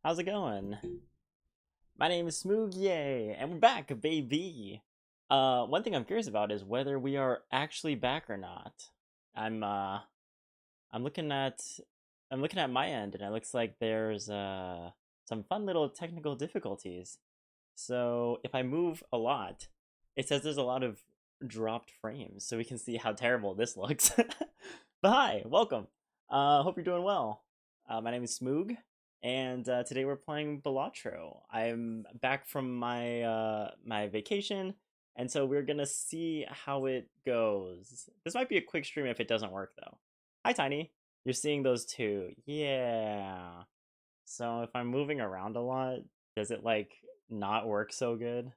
How's it going? My name is smoogyap, and we're back, baby. One thing I'm curious about is whether we are actually back or not. I'm uh, I'm looking at, I'm looking at my end, and it looks like there's some fun little technical difficulties. So if I move a lot, it says there's a lot of dropped frames, so we can see how terrible this looks. But hi, welcome. Hope you're doing well. My name is Smoog, and today we're playing Balatro. I'm back from my vacation, and so we're gonna see how it goes. This might be a quick stream if it doesn't work though. Hi, Tiny. You're seeing those too. Yeah. So if I'm moving around a lot, does it like not work so good?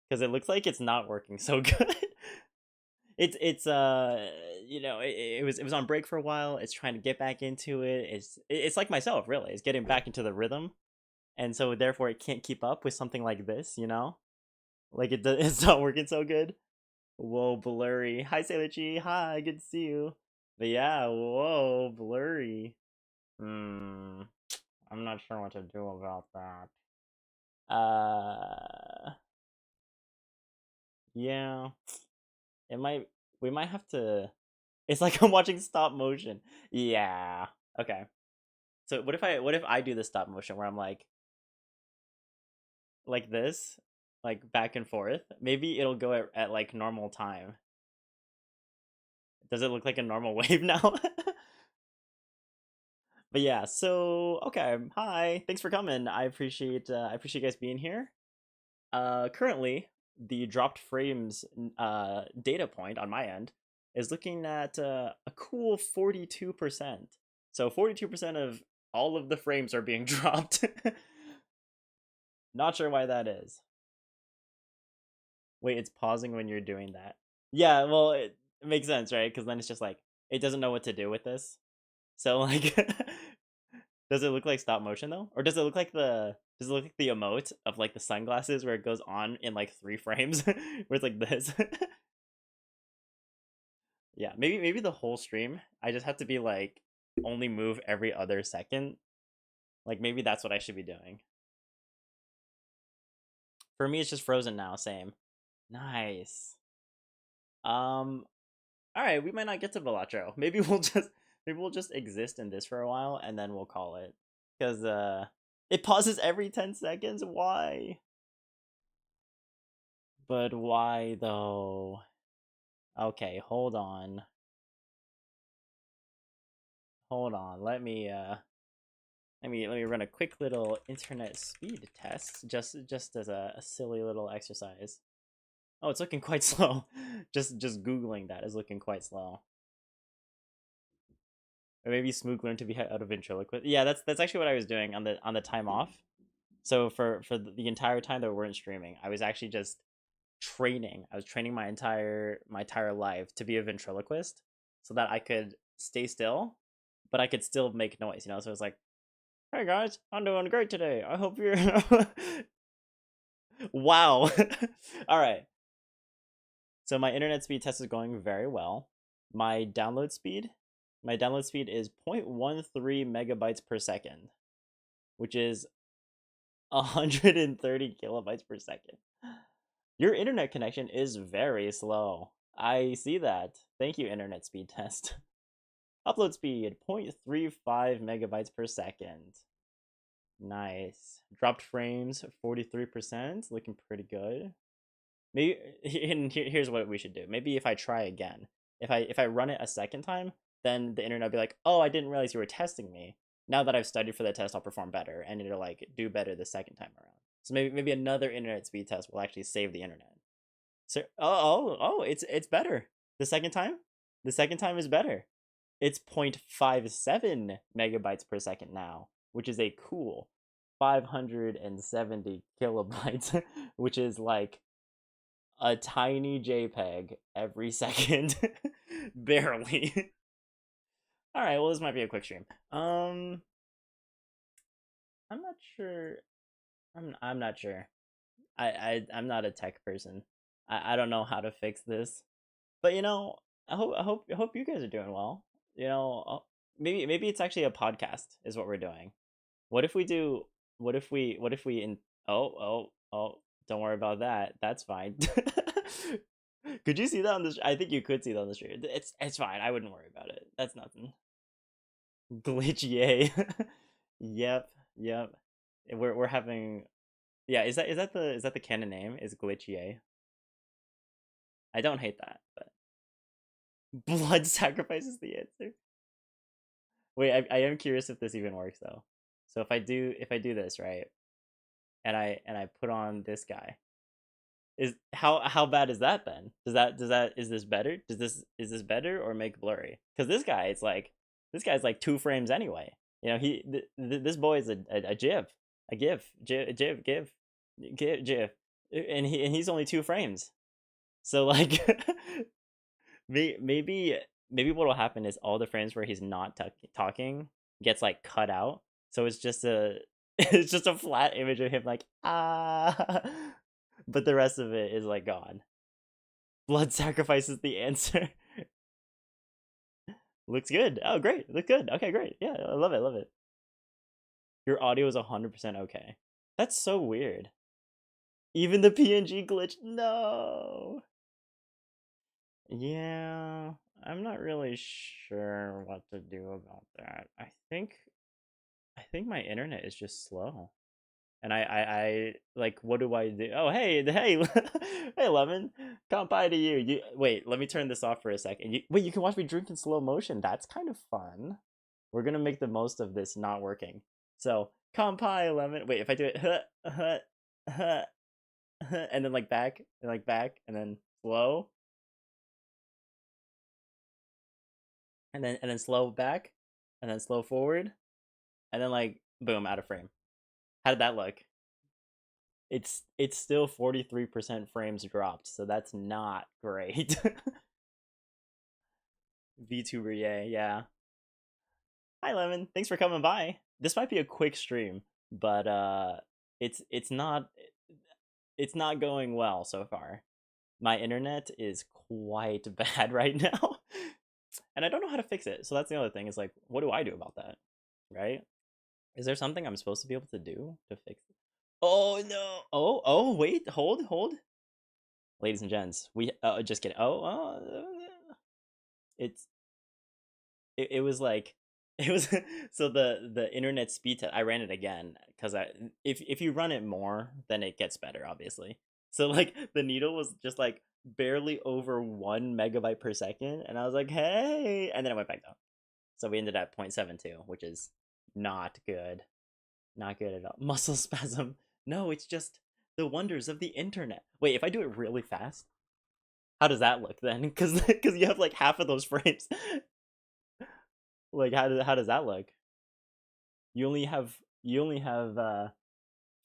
Because it looks like it's not working so good. It was on break for a while. It's trying to get back into it. It's like myself, really. It's getting back into the rhythm, and so therefore it can't keep up with something like this. Like it's not working so good. Whoa, blurry. Hi, Sailor Chi. Hi, good to see you. But yeah, whoa, blurry. Hmm. I'm not sure what to do about that. Uh, yeah, it might. We might have to. It's like I'm watching stop motion. Yeah. Okay. So what if I do the stop motion where I'm like this, like back and forth? Maybe it'll go at like normal time. Does it look like a normal wave now? But yeah. So okay. Hi. Thanks for coming. I appreciate you guys being here. Currently, the dropped frames data point on my end is looking at a cool 42%. So 42% of all of the frames are being dropped. Not sure why that is. Wait, it's pausing when you're doing that. Yeah, well, it makes sense, right? Because then it's just like it doesn't know what to do with this. So like, does it look like stop motion though, or does it look like the emote of like the sunglasses where it goes on in like 3 frames, where it's like this? Yeah, maybe the whole stream. I just have to be like only move every other second. Like maybe that's what I should be doing. For me, it's just frozen now. Same. Nice. Um. All right, we might not get to Balatro. Maybe we'll just exist in this for a while and then we'll call it. Because it pauses every 10 seconds. Why? But why though? Okay, hold on. Hold on. Let me run a quick little internet speed test just as a silly little exercise. Oh, it's looking quite slow. Just googling that is looking quite slow. Or maybe Smook learned to be out of ventriloquist. Yeah, that's actually what I was doing on the time off. So for the entire time that we weren't streaming, I was actually just training. I was training my entire life to be a ventriloquist, so that I could stay still, but I could still make noise. So it's like, hey guys, I'm doing great today. I hope you're. Wow. All right. So my internet speed test is going very well. My download speed, my download speed is 0.13 megabytes per second, which is 130 kilobytes per second. Your internet connection is very slow. I see that. Thank you, internet speed test. Upload speed 0.35 megabytes per second. Nice. Dropped frames 43%, looking pretty good. Maybe and here's what we should do. Maybe if I try again, if I run it a second time, then the internet will be like, "Oh, I didn't realize you were testing me. Now that I've studied for the test, I'll perform better," and it'll like do better the second time around. So maybe another internet speed test will actually save the internet. So it's better. The second time, the second time is better. It's 0.57 megabytes per second now, which is a cool 570 kilobytes, which is like a tiny JPEG every second. Barely. All right, well this might be a quick stream. I'm not sure. I'm not sure. I'm not a tech person. I don't know how to fix this. But I hope you guys are doing well. Maybe it's actually a podcast is what we're doing. What if we do what if we in oh, don't worry about that. That's fine. Could you see that on the I think you could see that on the stream. It's fine. I wouldn't worry about it. That's nothing. Glitch yay. Yep, yep. We're having yeah, is that the canon name? Is glitch yay? I don't hate that, but blood sacrifice is the answer. Wait, I am curious if this even works though. So if I do this, right? And I put on this guy. Is how bad is that then? Does that is this better? Is this better or make blurry? Because this guy's like 2 frames anyway. You know this boy is a gif, a gif, and he's only 2 frames. So like maybe maybe what will happen is all the frames where he's not talking gets like cut out, so it's just a it's just a flat image of him like ah, but the rest of it is like gone. Blood sacrifice is the answer. Looks good. Oh great, looks good. Okay, great. Yeah, I love it. Love it. Your audio is 100% okay. That's so weird. Even the PNG glitch. No. Yeah, I'm not really sure what to do about that. I think my internet is just slow. And I like what do I do? Oh hey hey Lemon, kanpai to you. You wait, let me turn this off for a second. Wait, you can watch me drink in slow motion. That's kind of fun. We're gonna make the most of this not working. So kanpai Lemon. Wait, if I do it and then like back and then slow and then slow back and then slow forward and then like boom out of frame. How did that look? It's still 43% frames dropped, so that's not great. VTuber, yeah. Hi Lemon, thanks for coming by. This might be a quick stream, but it's it's not it's not going well so far. My internet is quite bad right now, and I don't know how to fix it. So that's the other thing. Is like, what do I do about that? Right? Is there something I'm supposed to be able to do to fix it? Oh no! Wait, hold. Ladies and gents, we just kidding. It's it was like it was so the internet speed test. I ran it again because I if you run it more, then it gets better, obviously. So like the needle was just like barely over 1 megabyte per second, and I was like, hey, and then it went back down. So we ended at 0.72, which is not good, not good at all. Muscle spasm. No, it's just the wonders of the internet. Wait, if I do it really fast, how does that look then? Because you have like half of those frames. Like how does that look? You only have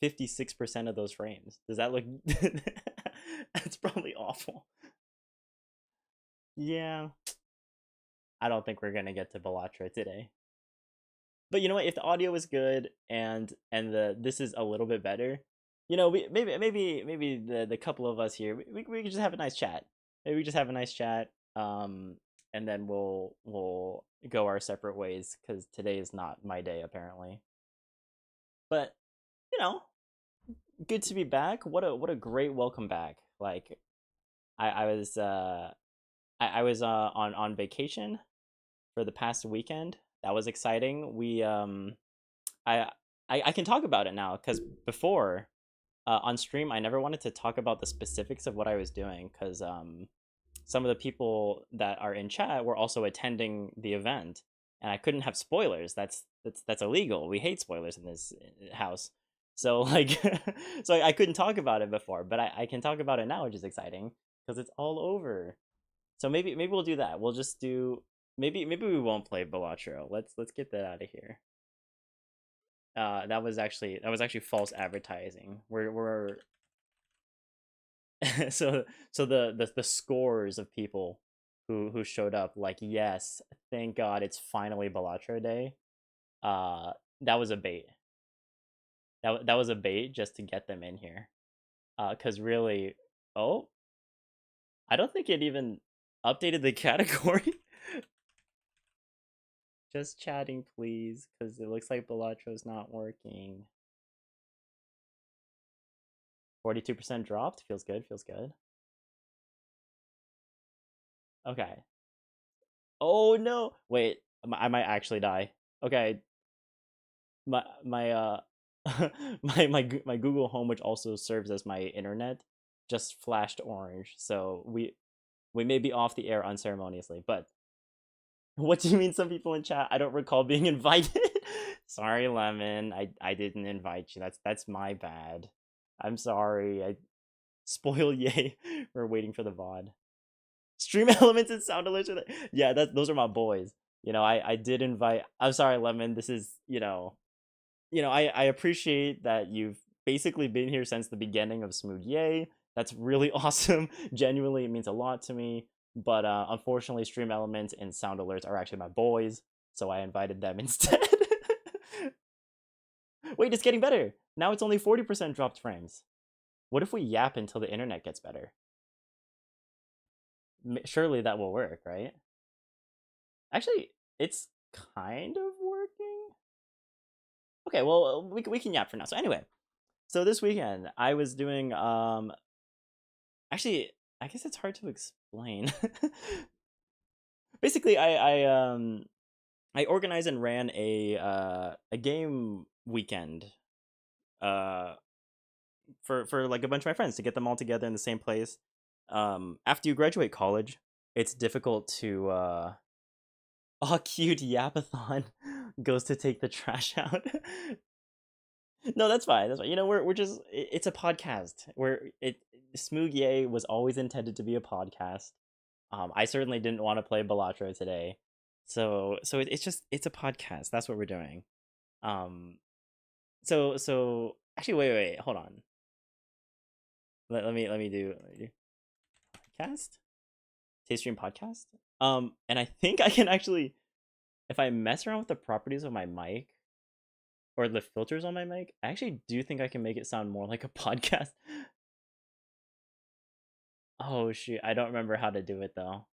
56% of those frames. Does that look? That's probably awful. Yeah, I don't think we're gonna get to Balatra today. But you know what? If the audio is good and the this is a little bit better, you know, maybe the couple of us here we could just have a nice chat. Maybe we just have a nice chat. And then we'll go our separate ways because today is not my day apparently. But you know, good to be back. What a great welcome back. Like I was I was on vacation for the past weekend. That was exciting. We I I can talk about it now because before on stream I never wanted to talk about the specifics of what I was doing because some of the people that are in chat were also attending the event, and I couldn't have spoilers. That's illegal. We hate spoilers in this house. So like, so I couldn't talk about it before, but I can talk about it now, which is exciting because it's all over. So maybe we'll do that. We'll just do maybe we won't play Balatro. Let's get that out of here. That was actually false advertising. We're so the scores of people who showed up like yes, thank God it's finally Balatro Day. That was a bait. That was a bait just to get them in here. Cause really, oh, I don't think it even updated the category. Just chatting, please, cause it looks like Balatro's not working. 42% dropped. Feels good. Feels good. Okay. Oh no! Wait, I might actually die. Okay, my my Google Home, which also serves as my internet, just flashed orange. So we may be off the air unceremoniously. But what do you mean? Some people in chat? I don't recall being invited. Sorry, Lemon. I didn't invite you. That's my bad. I'm sorry. I spoil yay. We're waiting for the VOD. Stream elements and sound alerts. Yeah, those are my boys. I did invite. I'm sorry, Lemon. This is I appreciate that you've basically been here since the beginning of Smoogyay. That's really awesome. Genuinely, it means a lot to me. But unfortunately, stream elements and sound alerts are actually my boys, so I invited them instead. Wait, it's getting better. Now it's only 40% dropped frames. What if we yap until the internet gets better? Surely that will work, right? Actually, it's kind of working. Okay, well, we can yap for now. So anyway, so this weekend I was doing actually, I guess it's hard to explain. Basically, I organized and ran a game weekend uh for like a bunch of my friends to get them all together in the same place. After you graduate college, it's difficult to oh, cute Yapathon goes to take the trash out. No, that's fine. That's fine. We're just it's a podcast. Smoog Yay was always intended to be a podcast. I certainly didn't want to play Balatro today, so it's a podcast. That's what we're doing. Um, so actually, wait, hold on. Let me do podcast. Taste stream podcast. And I think I can actually, if I mess around with the properties of my mic or the filters on my mic, I actually do think I can make it sound more like a podcast. Oh shoot, I don't remember how to do it though.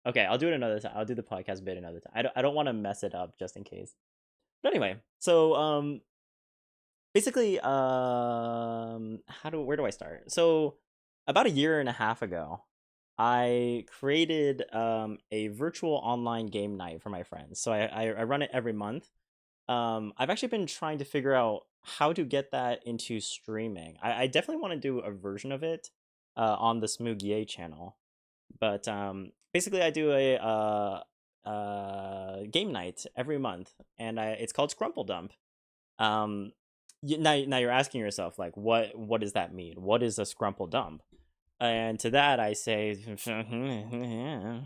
Okay, I'll do it another time. I'll do the podcast bit another time. I don't want to mess it up just in case. But anyway, so basically where do I start? So about a year and a half ago, I created a virtual online game night for my friends. So I run it every month. I've actually been trying to figure out how to get that into streaming. I definitely want to do a version of it on the Smoogie channel. But basically, I do a game night every month, and it's called Scrumple Dump. Um, now you're asking yourself, like, what does that mean? What is a Scrumple Dump? And to that, I say, yeah.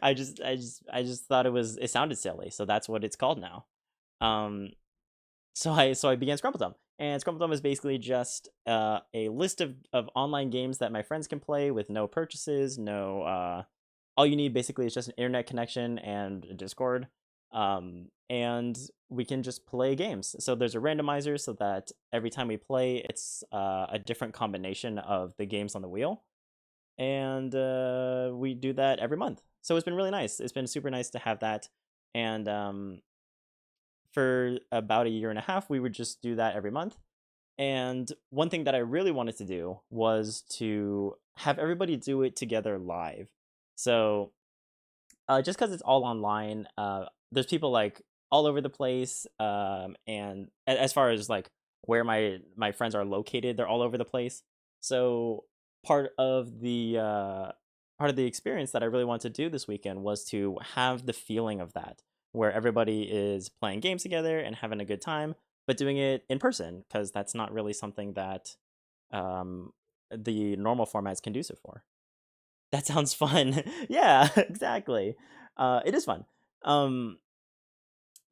I just thought it sounded silly, so that's what it's called now. Um, so I began Scrumple Dump, and Scrumple Dump is basically just a list of online games that my friends can play with no purchases, no all you need basically is just an internet connection and a Discord, and we can just play games. So there's a randomizer so that every time we play, it's a different combination of the games on the wheel, and we do that every month. So it's been really nice. It's been super nice to have that, and for about a year and a half, we would just do that every month. And one thing that I really wanted to do was to have everybody do it together live. So just because it's all online, there's people like all over the place, and as far as like where my friends are located, they're all over the place. So part of the part of the experience that I really wanted to do this weekend was to have the feeling of that, where everybody is playing games together and having a good time, but doing it in person, because that's not really something that um, the normal format is conducive for. That sounds fun. Yeah, exactly. It is fun. Um,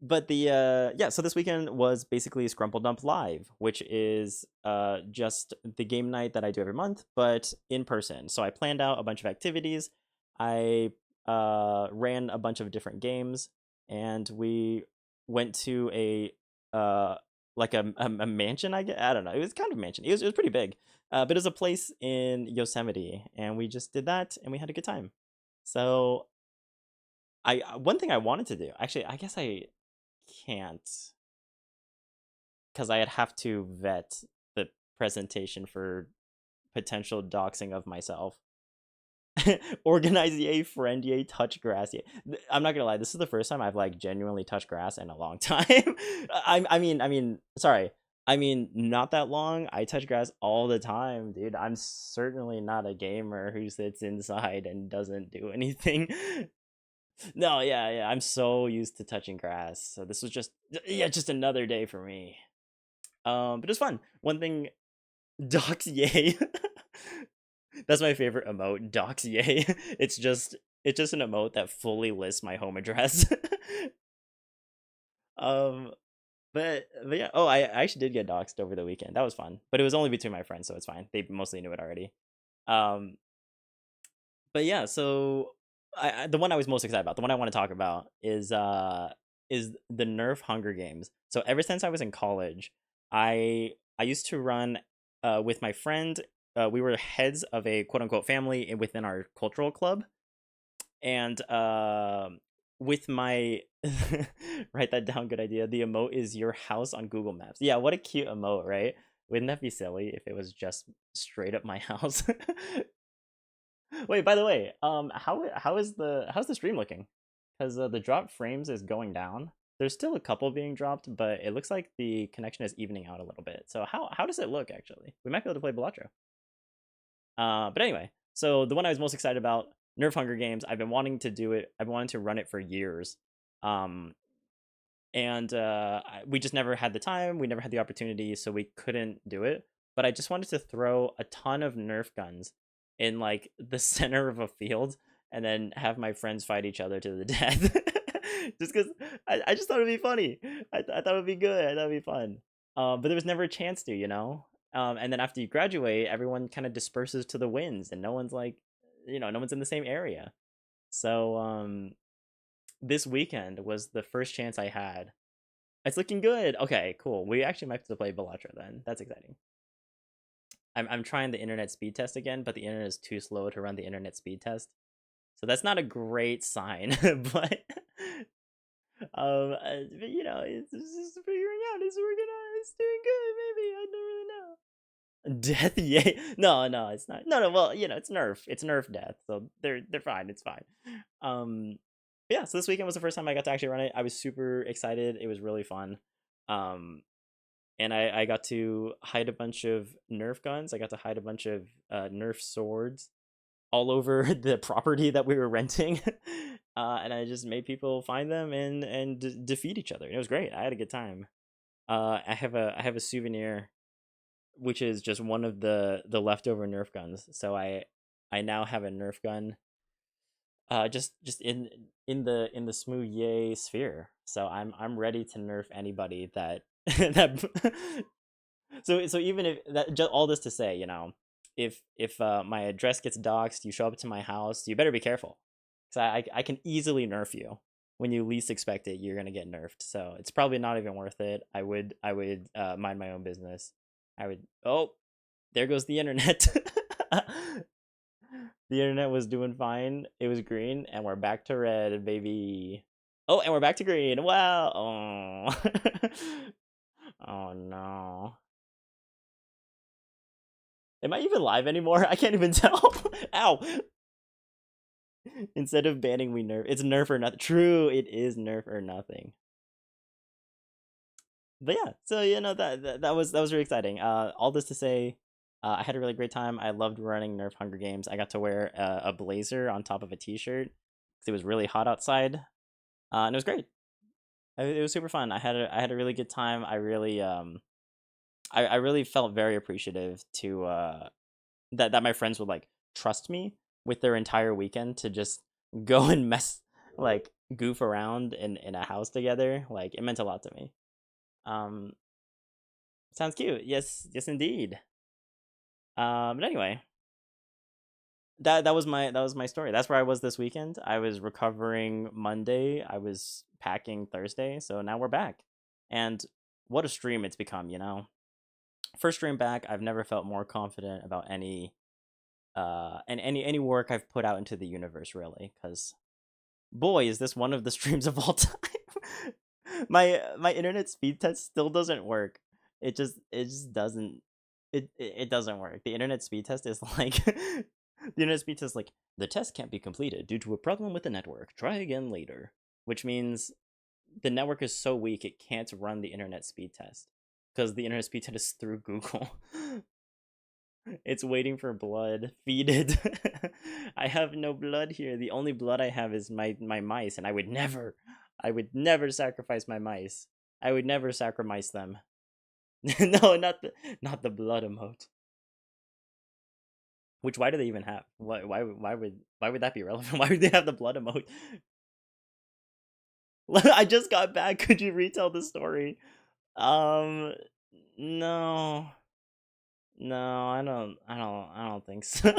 but the yeah, so this weekend was basically Scrumple Dump Live, which is just the game night that I do every month, but in person. So I planned out a bunch of activities. I ran a bunch of different games, and we went to a like a mansion. I don't know. It was kind of a mansion. It was pretty big, but it was a place in Yosemite, and we just did that, and we had a good time. So I one thing I wanted to do, actually, I guess I can't. because I'd have to vet the presentation for potential doxing of myself. Organize yay, friend yay, touch grass yay. I'm not gonna lie, this is the first time I've like genuinely touched grass in a long time. Sorry. I mean, not that long. I touch grass all the time, dude. I'm certainly not a gamer who sits inside and doesn't do anything. No, yeah, yeah. I'm so used to touching grass. So this was just, yeah, just another day for me. But it was fun. One thing, dox yay. That's my favorite emote, dox yay. It's just an emote that fully lists my home address. um, but yeah. Oh, I actually did get doxed over the weekend. That was fun, but it was only between my friends, so it's fine. They mostly knew it already. Um, but yeah. So the one I was most excited about, the one I want to talk about is the Nerf Hunger Games. So ever since I was in college, I used to run with my friend. We were heads of a quote unquote family within our cultural club, and with my write that down, good idea. The emote is your house on Google Maps. Yeah, what a cute emote, right? Wouldn't that be silly if it was just straight up my house? Wait, by the way, how's the stream looking? Because the drop frames is going down. There's still a couple being dropped, but it looks like the connection is evening out a little bit. So how does it look actually? We might be able to play Balatro. But anyway, so the one I was most excited about, Nerf Hunger Games. I've been wanting to do it. I've wanted to run it for years. Um, and we just never had the time. We never had the opportunity, so we couldn't do it. But I just wanted to throw a ton of Nerf guns in like the center of a field, and then have my friends fight each other to the death. Just because I just thought it'd be funny. I thought it'd be good. I thought it'd be fun. But there was never a chance to, you know. And then after you graduate, everyone kind of disperses to the winds, and no one's like, no one's in the same area. So this weekend was the first chance I had. It's looking good. Okay, cool. We actually might have to play Balatro then. That's exciting. I'm trying the internet speed test again, but the internet is too slow to run the internet speed test. So that's not a great sign, but it's just figuring out. It's working out. It's doing good. Maybe I don't really know. Death, yay! No, no, it's not. No, no. Well, it's Nerf. It's Nerf death, so they're fine. It's fine. Um, yeah. So this weekend was the first time I got to actually run it. I was super excited. It was really fun. Um, and I got to hide a bunch of Nerf guns. I got to hide a bunch of Nerf swords all over the property that we were renting. And I just made people find them and defeat each other. It was great. I had a good time. I have a souvenir, which is just one of the leftover Nerf guns. So I now have a Nerf gun just in the smooth yay sphere. So I'm ready to nerf anybody that that so even if that, just all this to say, if my address gets doxed, you show up to my house, you better be careful. So I can easily nerf you. When you least expect it, you're gonna get nerfed. So it's probably not even worth it. I would mind my own business. I would. Oh, there goes the internet. The internet was doing fine. It was green, and we're back to red, baby. Oh, and we're back to green. Wow. Oh. Oh no. Am I even live anymore? I can't even tell. Ow. Instead of banning, we nerf. It's nerf or nothing. True, it is nerf or nothing. But yeah, so that was really exciting. All this to say, I had a really great time. I loved running Nerf Hunger Games. I got to wear a blazer on top of a t-shirt because it was really hot outside, and it was great. It was super fun. I had a really good time. I really felt very appreciative to that my friends would like trust me with their entire weekend to just go and like goof around in a house together. Like it meant a lot to me. Um, Sounds cute. Yes, yes, indeed. But anyway, that was my story. That's where I was this weekend. I was recovering Monday. I was packing Thursday. So now we're back, and what a stream it's become. First stream back. I've never felt more confident about any work I've put out into the universe, really. Because boy, is this one of the streams of all time. My internet speed test still doesn't work. it just doesn't it doesn't work. The internet speed test is like the internet speed test is like the test can't be completed due to a problem with the network. Try again later, which means the network is so weak it can't run the internet speed test because the internet speed test is through Google. It's waiting for blood. Feed it. I have no blood here. The only blood I have is my mice, and I would never sacrifice my mice. I would never sacrifice them. No, not the blood emote. Which why do they even have? Why would that be relevant? Why would they have the blood emote? I just got back. Could you retell the story? Um, no, no, I don't think so.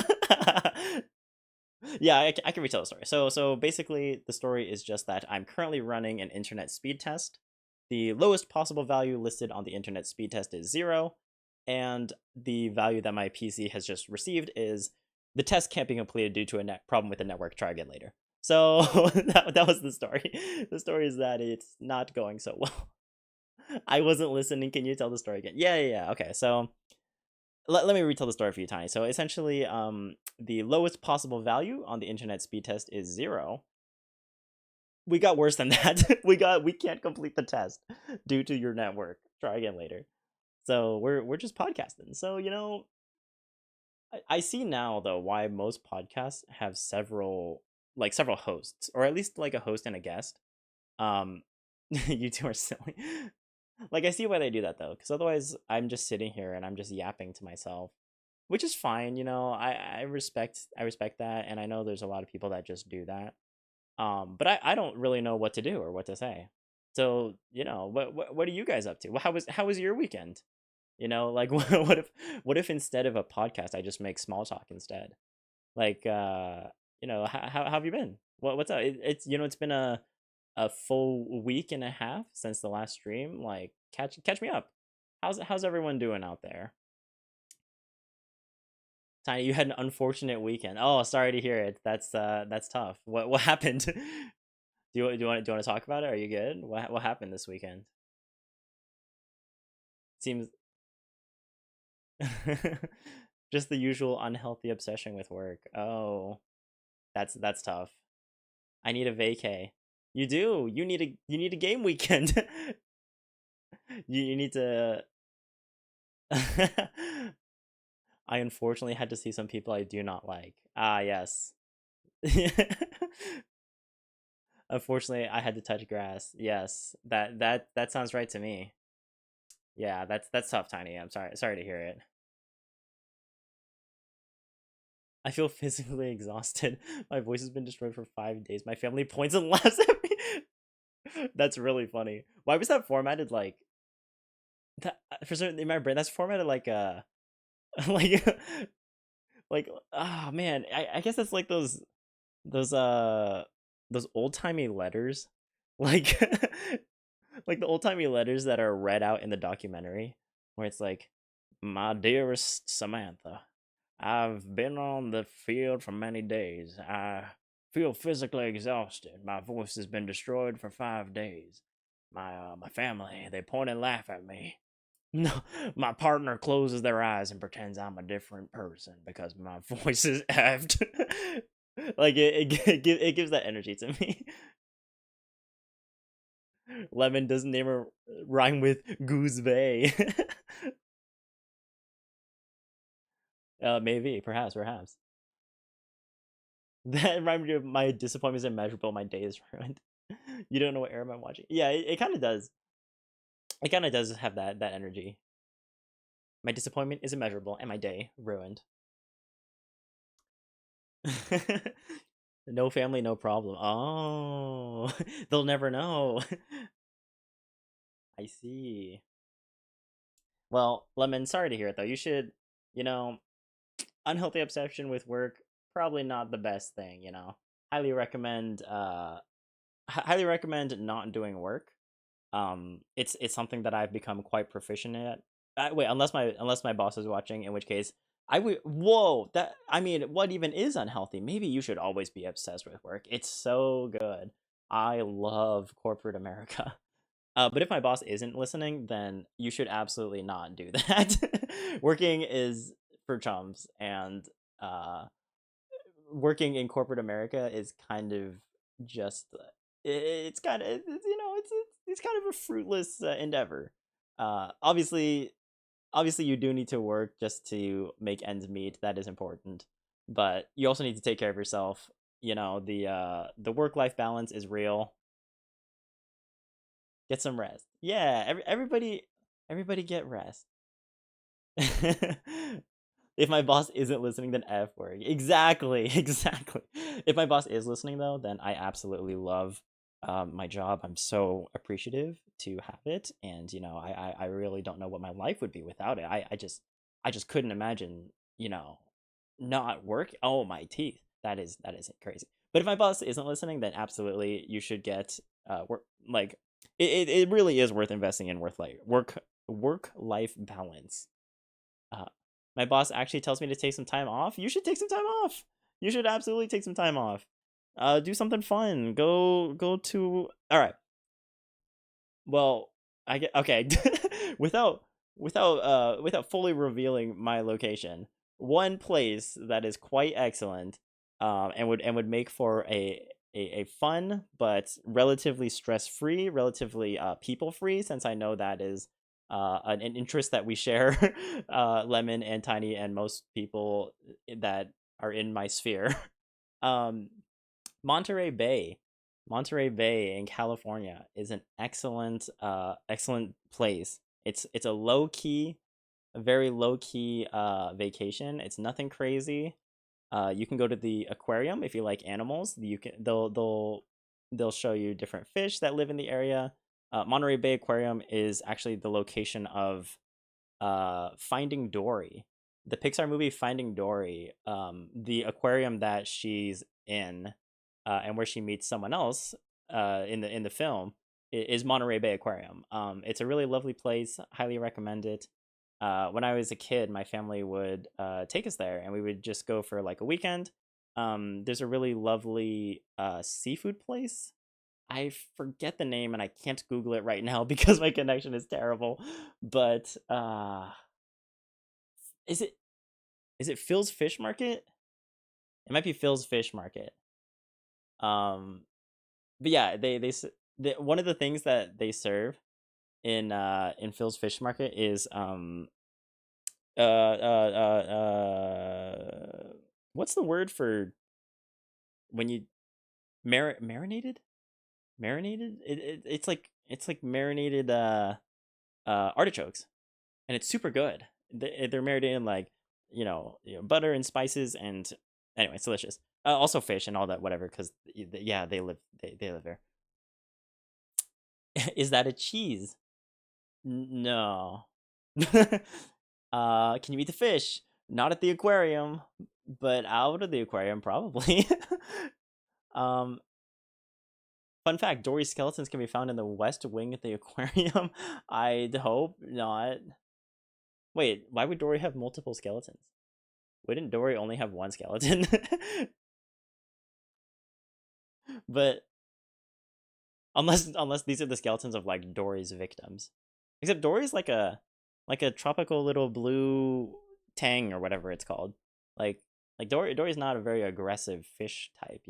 Yeah, I can retell the story. So basically, the story is just that I'm currently running an internet speed test. The lowest possible value listed on the internet speed test is 0, and the value that my PC has just received is the test can't be completed due to a net problem with the network. Try again later. So that was the story. The story is that it's not going so well. I wasn't listening. Can you tell the story again? Yeah. Okay, so let me retell the story for you, Tiny. So essentially, the lowest possible value on the internet speed test is 0. We got worse than that. We can't complete the test due to your network. Try again later. So we're just podcasting. So I see now though why most podcasts have several hosts, or at least like a host and a guest. Um, you two are silly. Like I see why they do that though, because otherwise I'm just sitting here and I'm just yapping to myself, which is fine. I respect that, and I know there's a lot of people that just do that. But I don't really know what to do or what to say. So what are you guys up to? How was your weekend? Like what if instead of a podcast I just make small talk instead? Like how have you been? What's up? It's been a full week and a half since the last stream. Like catch me up. How's everyone doing out there? Tiny, you had an unfortunate weekend. Oh, sorry to hear it. That's tough. What happened? Do you want to talk about it? Are you good? What happened this weekend? Seems just the usual unhealthy obsession with work. Oh, that's tough. I need a vacay. You do. You need a game weekend. You need to. I unfortunately had to see some people I do not like. Ah, yes. Unfortunately, I had to touch grass. Yes, that sounds right to me. Yeah, that's tough, Tiny. I'm sorry to hear it. I feel physically exhausted. My voice has been destroyed for 5 days. My family points and laughs at me. That's really funny. Why was that formatted like that? For certain in my brain, that's formatted like like like man. I guess that's like those those old timey letters, like like the old timey letters that are read out in the documentary, where it's like, "My dearest Samantha, I've been on the field for many days. I feel physically exhausted. My voice has been destroyed for 5 days. My family, they point and laugh at me. No, my partner closes their eyes and pretends I'm a different person because my voice is effed." Like it gives that energy to me. Lemon doesn't name a rhyme with Goose Bay. Maybe, perhaps. That reminded me of my disappointment is immeasurable. My day is ruined. You don't know what era I'm watching. Yeah, it kind of does. It kind of does have that energy. My disappointment is immeasurable, and my day ruined. No family, no problem. Oh, they'll never know. I see. Well, Lemon, sorry to hear it though. You should, you know, unhealthy obsession with work, probably not the best thing. Highly recommend. Highly recommend not doing work. It's something that I've become quite proficient at. Wait, unless my boss is watching, in which case I would. Whoa, that I mean, what even is unhealthy? Maybe you should always be obsessed with work. It's so good. I love corporate America. But if my boss isn't listening, then you should absolutely not do that. Working is for chums, and uh, working in corporate America is kind of just it's kind of it's kind of a fruitless endeavor. Obviously, you do need to work just to make ends meet. That is important, but you also need to take care of yourself. The work life balance is real. Get some rest. Yeah, everybody get rest. If my boss isn't listening, then F word. Exactly, exactly. If my boss is listening, though, then I absolutely love my job. I'm so appreciative to have it, and I really don't know what my life would be without it. I just couldn't imagine, not work. Oh, my teeth. That is crazy. But if my boss isn't listening, then absolutely you should get work. Like it really is worth investing in work life balance. uh, my boss actually tells me to take some time off. You should take some time off. You should absolutely take some time off. Do something fun. Go to. All right. Well, I get okay. without without fully revealing my location, one place that is quite excellent, and would make for a fun but relatively stress free, relatively people free, since I know that is an interest that we share, Lemon and Tiny and most people that are in my sphere. um, Monterey Bay. Monterey Bay in California is an excellent place. It's a very low key vacation. It's nothing crazy. You can go to the aquarium if you like animals. You can they'll show you different fish that live in the area. Monterey Bay Aquarium is actually the location of Finding Dory, the Pixar movie Finding Dory. The aquarium that she's in, and where she meets someone else, in the film, is Monterey Bay Aquarium. It's a really lovely place. Highly recommend it. When I was a kid, my family would take us there, and we would just go for like a weekend. There's a really lovely seafood place. I forget the name and I can't Google it right now because my connection is terrible. But is it Phil's Fish Market? It might be Phil's Fish Market. Um, but yeah, one of the things that they serve in Phil's Fish Market is what's the word for when you marinated? It's like marinated artichokes, and it's super good. They're marinated in like butter and spices, and anyway, it's delicious. Also fish and all that, whatever, because yeah, they live there. Is that a cheese? No. Can you eat the fish? Not at the aquarium, but out of the aquarium probably. um, Fun fact: Dory's skeletons can be found in the west wing of the aquarium. I'd hope not. Wait, why would Dory have multiple skeletons? Wouldn't Dory only have one skeleton? But unless these are the skeletons of like Dory's victims. Except Dory's like a tropical little blue tang or whatever it's called. Like Dory's not a very aggressive fish type.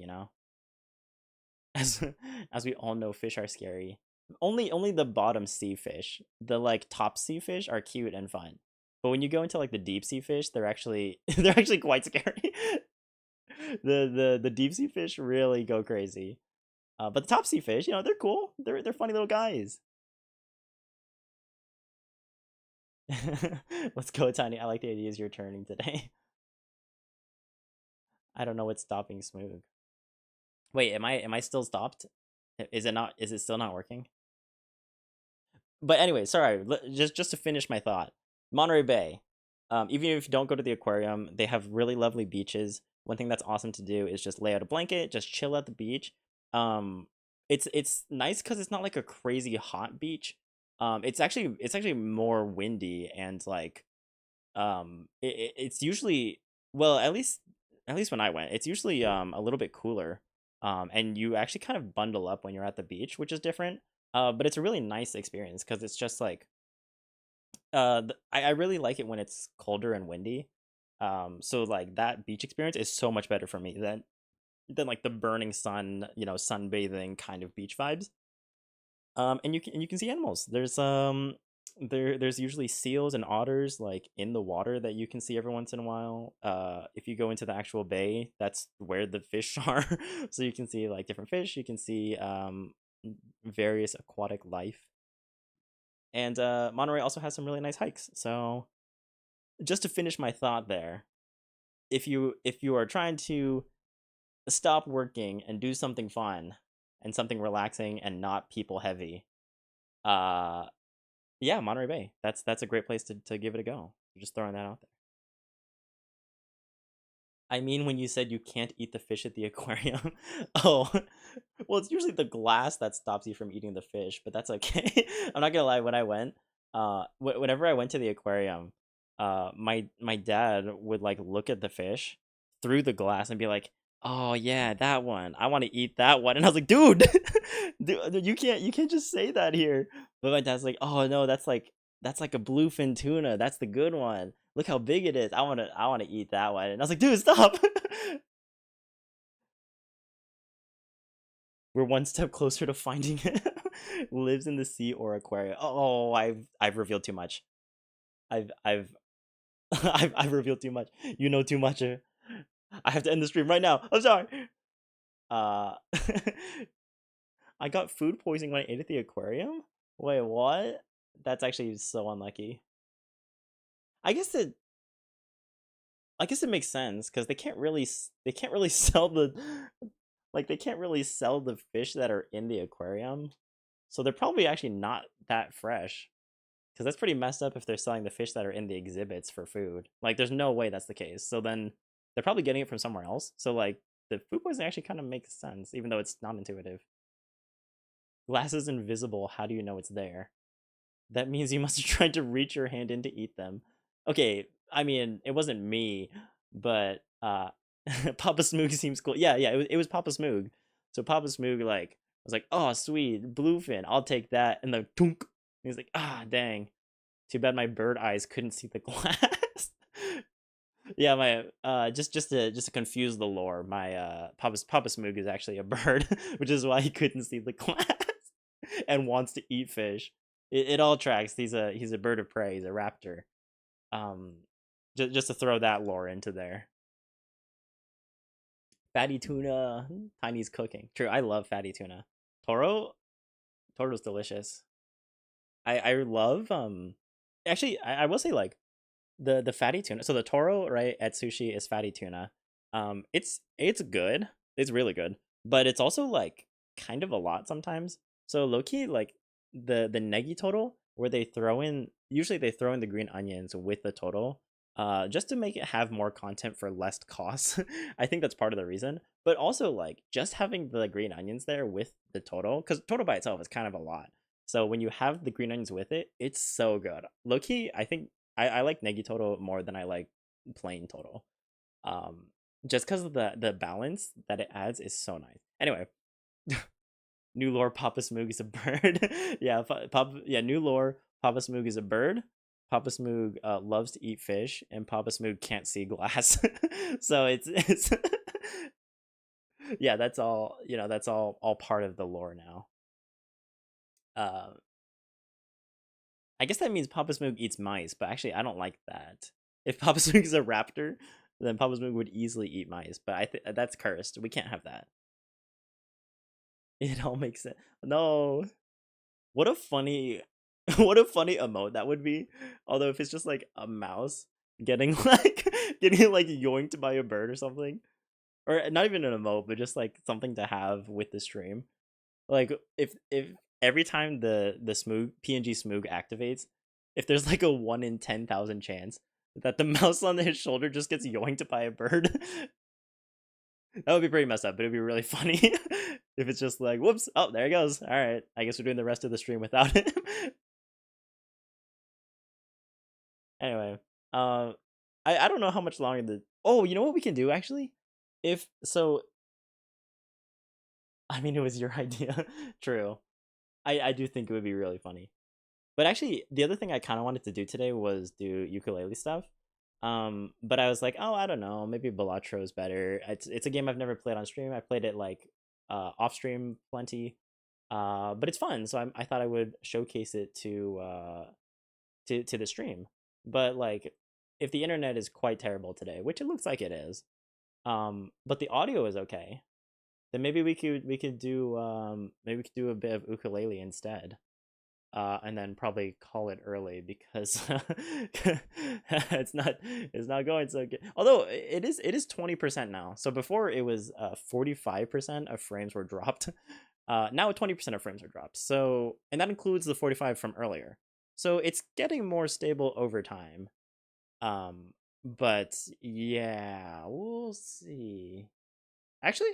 As as we all know, fish are scary. Only the bottom sea fish, the like top sea fish, are cute and fun. But when you go into like the deep sea fish, they're actually they're actually quite scary. The deep sea fish really go crazy. But the top sea fish, they're cool. They're funny little guys. Let's go, Tiny. I like the ideas you're turning today. I don't know what's stopping Smooth. Wait, am I still stopped? Is it not? Is it still not working? But anyway, sorry. Just to finish my thought, Monterey Bay. Even if you don't go to the aquarium, they have really lovely beaches. One thing that's awesome to do is just lay out a blanket, just chill at the beach. Um, it's nice because it's not like a crazy hot beach. It's actually more windy, and like it's usually, well, at least when I went, it's usually a little bit cooler. And you actually kind of bundle up when you're at the beach, which is different. But it's a really nice experience because it's just like I really like it when it's colder and windy. So like that beach experience is so much better for me than like the burning sun, sunbathing kind of beach vibes. And you can see animals. There's usually seals and otters like in the water that you can see every once in a while. If you go into the actual bay, that's where the fish are. So you can see like different fish. You can see various aquatic life. And Monterey also has some really nice hikes. So just to finish my thought there, if you are trying to stop working and do something fun and something relaxing and not people heavy, uh yeah, Monterey Bay. That's a great place to give it a go. Just throwing that out there. I mean, when you said you can't eat the fish at the aquarium, oh, well, it's usually the glass that stops you from eating the fish, but that's okay. I'm not gonna lie. When I went, whenever I went to the aquarium, my dad would like look at the fish through the glass and be like, "Oh yeah, that one. I want to eat that one." And I was like, "Dude, dude, you can't just say that here." But my dad's like, "Oh no, that's like a bluefin tuna. That's the good one. Look how big it is. I wanna eat that one." And I was like, "Dude, stop." We're one step closer to finding it. Lives in the sea or aquarium. Oh, I've revealed too much. I've I've revealed too much. You know too much. I have to end the stream right now. I'm sorry. Uh I got food poisoning when I ate at the aquarium? Wait, what? That's actually so unlucky. I guess it I guess it makes sense because they can't really sell they can't really sell the fish that are in the aquarium. So they're probably actually not that fresh. Because that's pretty messed up if they're selling the fish that are in the exhibits for food. Like, there's no way that's the case. So then they're probably getting it from somewhere else. So, like, the food poisoning actually kind of makes sense, even though it's not intuitive. Glass is invisible. How do you know it's there? That means you must have tried to reach your hand in to eat them. Okay, I mean, it wasn't me, but Papa Smoog seems cool. Yeah, yeah, it was Papa Smoog. So Papa Smoog, like, was like, oh, sweet, bluefin, I'll take that. And then, tunk. He's like, ah, dang. Too bad my bird eyes couldn't see the glass. Yeah, my just to confuse the lore, my Papa Smoog is actually a bird, which is why he couldn't see the glass and wants to eat fish. It all tracks. He's a bird of prey. He's a raptor. Um, just to throw that lore into there. Fatty tuna, Tiny's cooking. True, I love fatty tuna. Toro, Toro's delicious. I love actually I will say like the fatty tuna. So the toro, right, at sushi is fatty tuna. It's good. It's really good. But it's also like kind of a lot sometimes. So low key, like the negi total, where they throw in the green onions with the total, just to make it have more content for less cost. I think that's part of the reason. But also like just having the green onions there with the total, because total by itself is kind of a lot. So when you have the green onions with it, it's so good. Low key, I think I like Negi Toto more than I like plain Toto. Um, just because of the balance that it adds is so nice. Anyway, new lore Papa Smoog is a bird. Yeah, new lore Papa Smoog is a bird. Papa Smoog loves to eat fish, and Papa Smoog can't see glass. So it's yeah, that's all that's all part of the lore now. Uh, I guess that means Papa Smoog eats mice, but actually I don't like that. If Papa Smoog is a raptor, then Papa Smoog would easily eat mice, but I think that's cursed. We can't have that. It all makes sense. No. What a funny what a funny emote that would be. Although if it's just like a mouse getting like getting like yoinked by a bird or something. Or not even an emote, but just like something to have with the stream. Like if every time the Smoog PNG Smoog activates, if there's like a 1 in 10,000 chance that the mouse on his shoulder just gets yoinked by a bird, that would be pretty messed up. But it'd be really funny if it's just like, whoops, oh there he goes. All right, I guess we're doing the rest of the stream without him. Anyway, I don't know how much longer the. Oh, you know what we can do actually? If so, I mean it was your idea. True. I do think it would be really funny. But actually, the other thing I kind of wanted to do today was do ukulele stuff. But I was like, oh, I don't know, maybe Balatro is better. It's a game I've never played on stream. I played it like off stream plenty. But it's fun, so I thought I would showcase it to the stream. But like, if the internet is quite terrible today, which it looks like it is, but the audio is okay, then maybe we could do maybe we could do a bit of ukulele instead. And then probably call it early because it's not going so good. Although it is 20% now. So before it was 45% of frames were dropped. Now 20% of frames are dropped. So, and that includes the 45 from earlier. So it's getting more stable over time. But yeah, we'll see. Actually,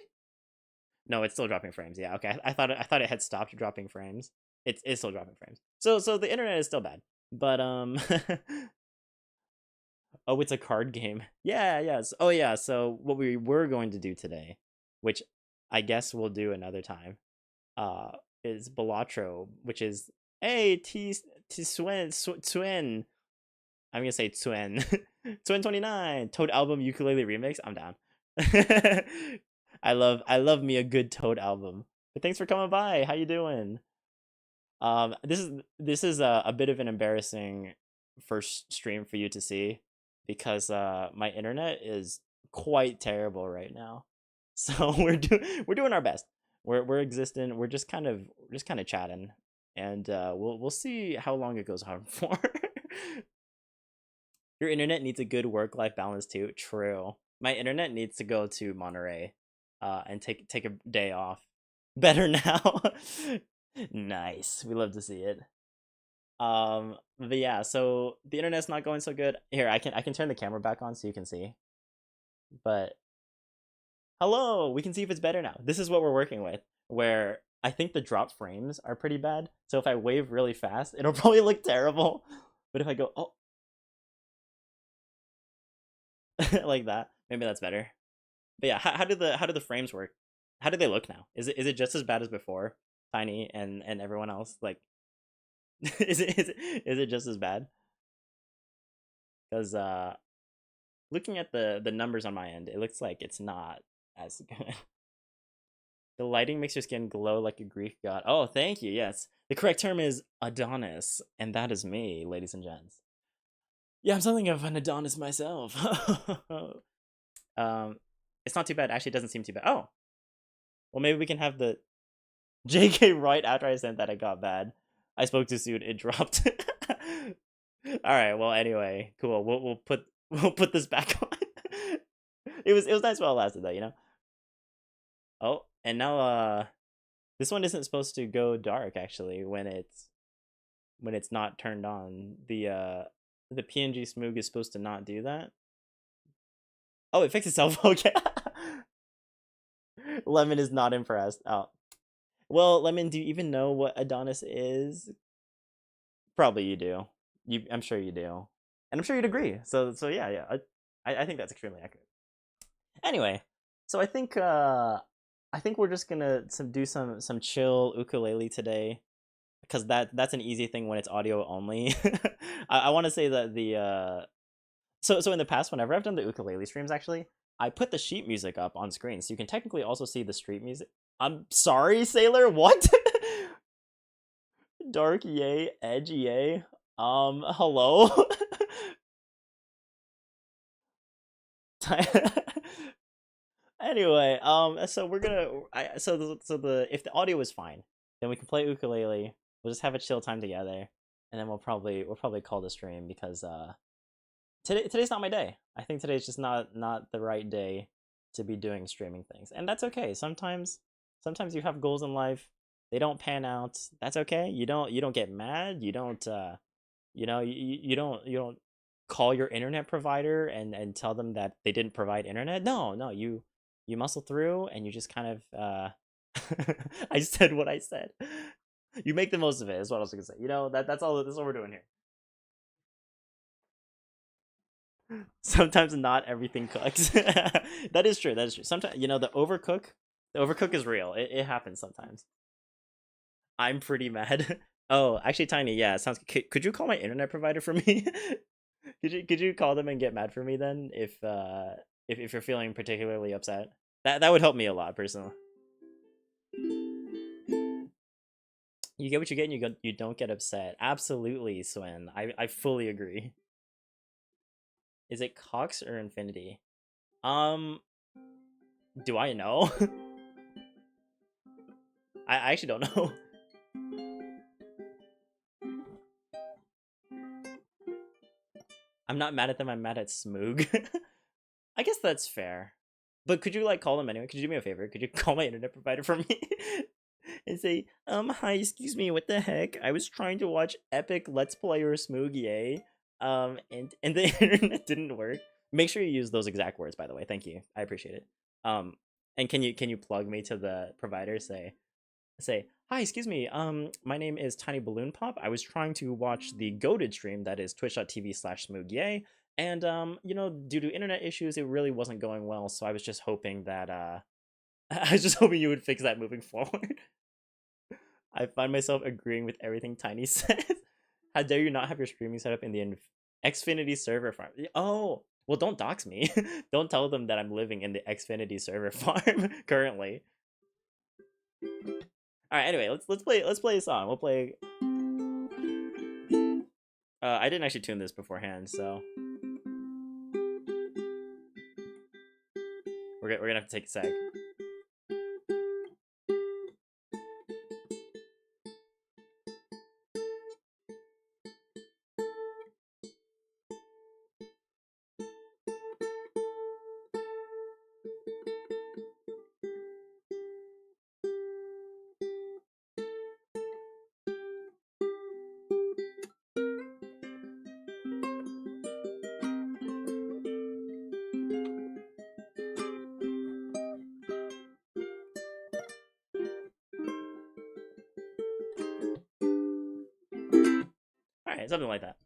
no, it's still dropping frames. Yeah, okay. I thought it had stopped dropping frames. It's still dropping frames. So the internet is still bad. But oh, it's a card game. Yeah, yes. Oh yeah, so what we were going to do today, which I guess we'll do another time, uh is Balatro, which is T Swin. I'm gonna say Twin. Twin 29. Toad album ukulele remix. I'm down. I love me a good Toad album. But thanks for coming by. How you doing? This is a bit of an embarrassing first stream for you to see because my internet is quite terrible right now. So we're doing our best. We're existing. We're just kind of chatting, and we'll see how long it goes on for. Your internet needs a good work-life balance too. True. My internet needs to go to Monterey, and take a day off. Better now. Nice. We love to see it. But yeah, so the internet's not going so good. Here, I can turn the camera back on so you can see. But hello, we can see if it's better now. This is what we're working with, where I think the drop frames are pretty bad. So if I wave really fast, it'll probably look terrible. But if I go, oh, like that, maybe that's better. But yeah, how do the frames work? How do they look now? Is it just as bad as before? Tiny and everyone else, like, is it just as bad? Because looking at the numbers on my end, it looks like it's not as good. The lighting makes your skin glow like a Greek god. Oh, thank you. Yes, the correct term is Adonis, and that is me, ladies and gents. Yeah, I'm something of an Adonis myself. um, it's not too bad. Actually, it doesn't seem too bad. Oh, well, maybe we can have the JK right after I sent that it got bad. I spoke too soon. It dropped. All right. Well, anyway, cool. We'll put this back on. It was nice while it lasted, though. Oh, and now this one isn't supposed to go dark actually when it's not turned on. The PNG Smoog is supposed to not do that. Oh, it fixed itself. Okay. Lemon is not impressed. Oh, well, Lemon, do you even know what Adonis is? Probably you do. I'm sure you do, and I'm sure you'd agree. So yeah, yeah. I think that's extremely accurate. Anyway, so I think we're just gonna do some chill ukulele today because that's an easy thing when it's audio only. I want to say that so in the past, whenever I've done the ukulele streams, actually, I put the sheet music up on screen, so you can technically also see the street music. I'm sorry, Sailor. What? Dark yay, edge yay. Hello. Anyway, so we're gonna, so the if the audio is fine, then we can play ukulele. We'll just have a chill time together, and then we'll probably call the stream because today's not my day. I think today's just not the right day to be doing streaming things, and that's okay. Sometimes you have goals in life, they don't pan out. That's okay. You don't get mad. You don't you don't call your internet provider and tell them that they didn't provide internet. No, no, you muscle through and you just kind of I said what I said. You make the most of it is what I was gonna say. That's all we're doing here. Sometimes not everything cooks. That is true. That is true. Sometimes the overcook is real. It happens sometimes. I'm pretty mad. Oh, actually, Tiny, yeah, sounds. Could you call my internet provider for me? Could you call them and get mad for me then if you're feeling particularly upset? That would help me a lot personally. You get what you get, and you don't get upset. Absolutely, Swen. I fully agree. Is it Cox or Infinity? Um, do I know? I actually don't know. I'm not mad at them. I'm mad at Smoog. I guess that's fair. But could you like call them anyway? Could you do me a favor? Could you call my internet provider for me and say, hi, excuse me, what the heck? I was trying to watch Epic Let's Player Smoogie, and the internet didn't work. Make sure you use those exact words, by the way. Thank you. I appreciate it. And can you plug me to the provider? Say, hi, excuse me, my name is Tiny Balloon Pop. I was trying to watch the goated stream, that is twitch.tv/smoogyay, and due to internet issues, it really wasn't going well, so I was just hoping that I was just hoping you would fix that moving forward. I find myself agreeing with everything Tiny says. How dare you not have your streaming set up in the Xfinity server farm? Oh, well, don't dox me. Don't tell them that I'm living in the Xfinity server farm currently. All right. Anyway, let's play a song. We'll play. I didn't actually tune this beforehand, so we're gonna have to take a sec. All right, something like that.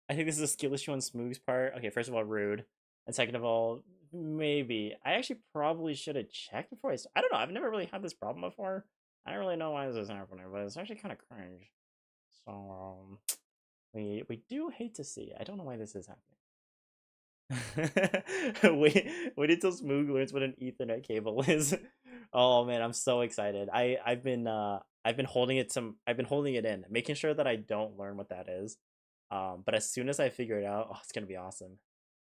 I think this is a skill issue on Smoog's part. Okay, first of all, rude, and second of all, maybe I actually probably should have checked before I don't know. I've never really had this problem before. I don't really know why this is happening, but it's actually kind of cringe. So we do hate to see. I don't know why this is happening. Wait until Smoog learns what an Ethernet cable is. Oh man, I'm so excited. I've been holding it in, making sure that I don't learn what that is. But as soon as I figure it out, oh, it's gonna be awesome.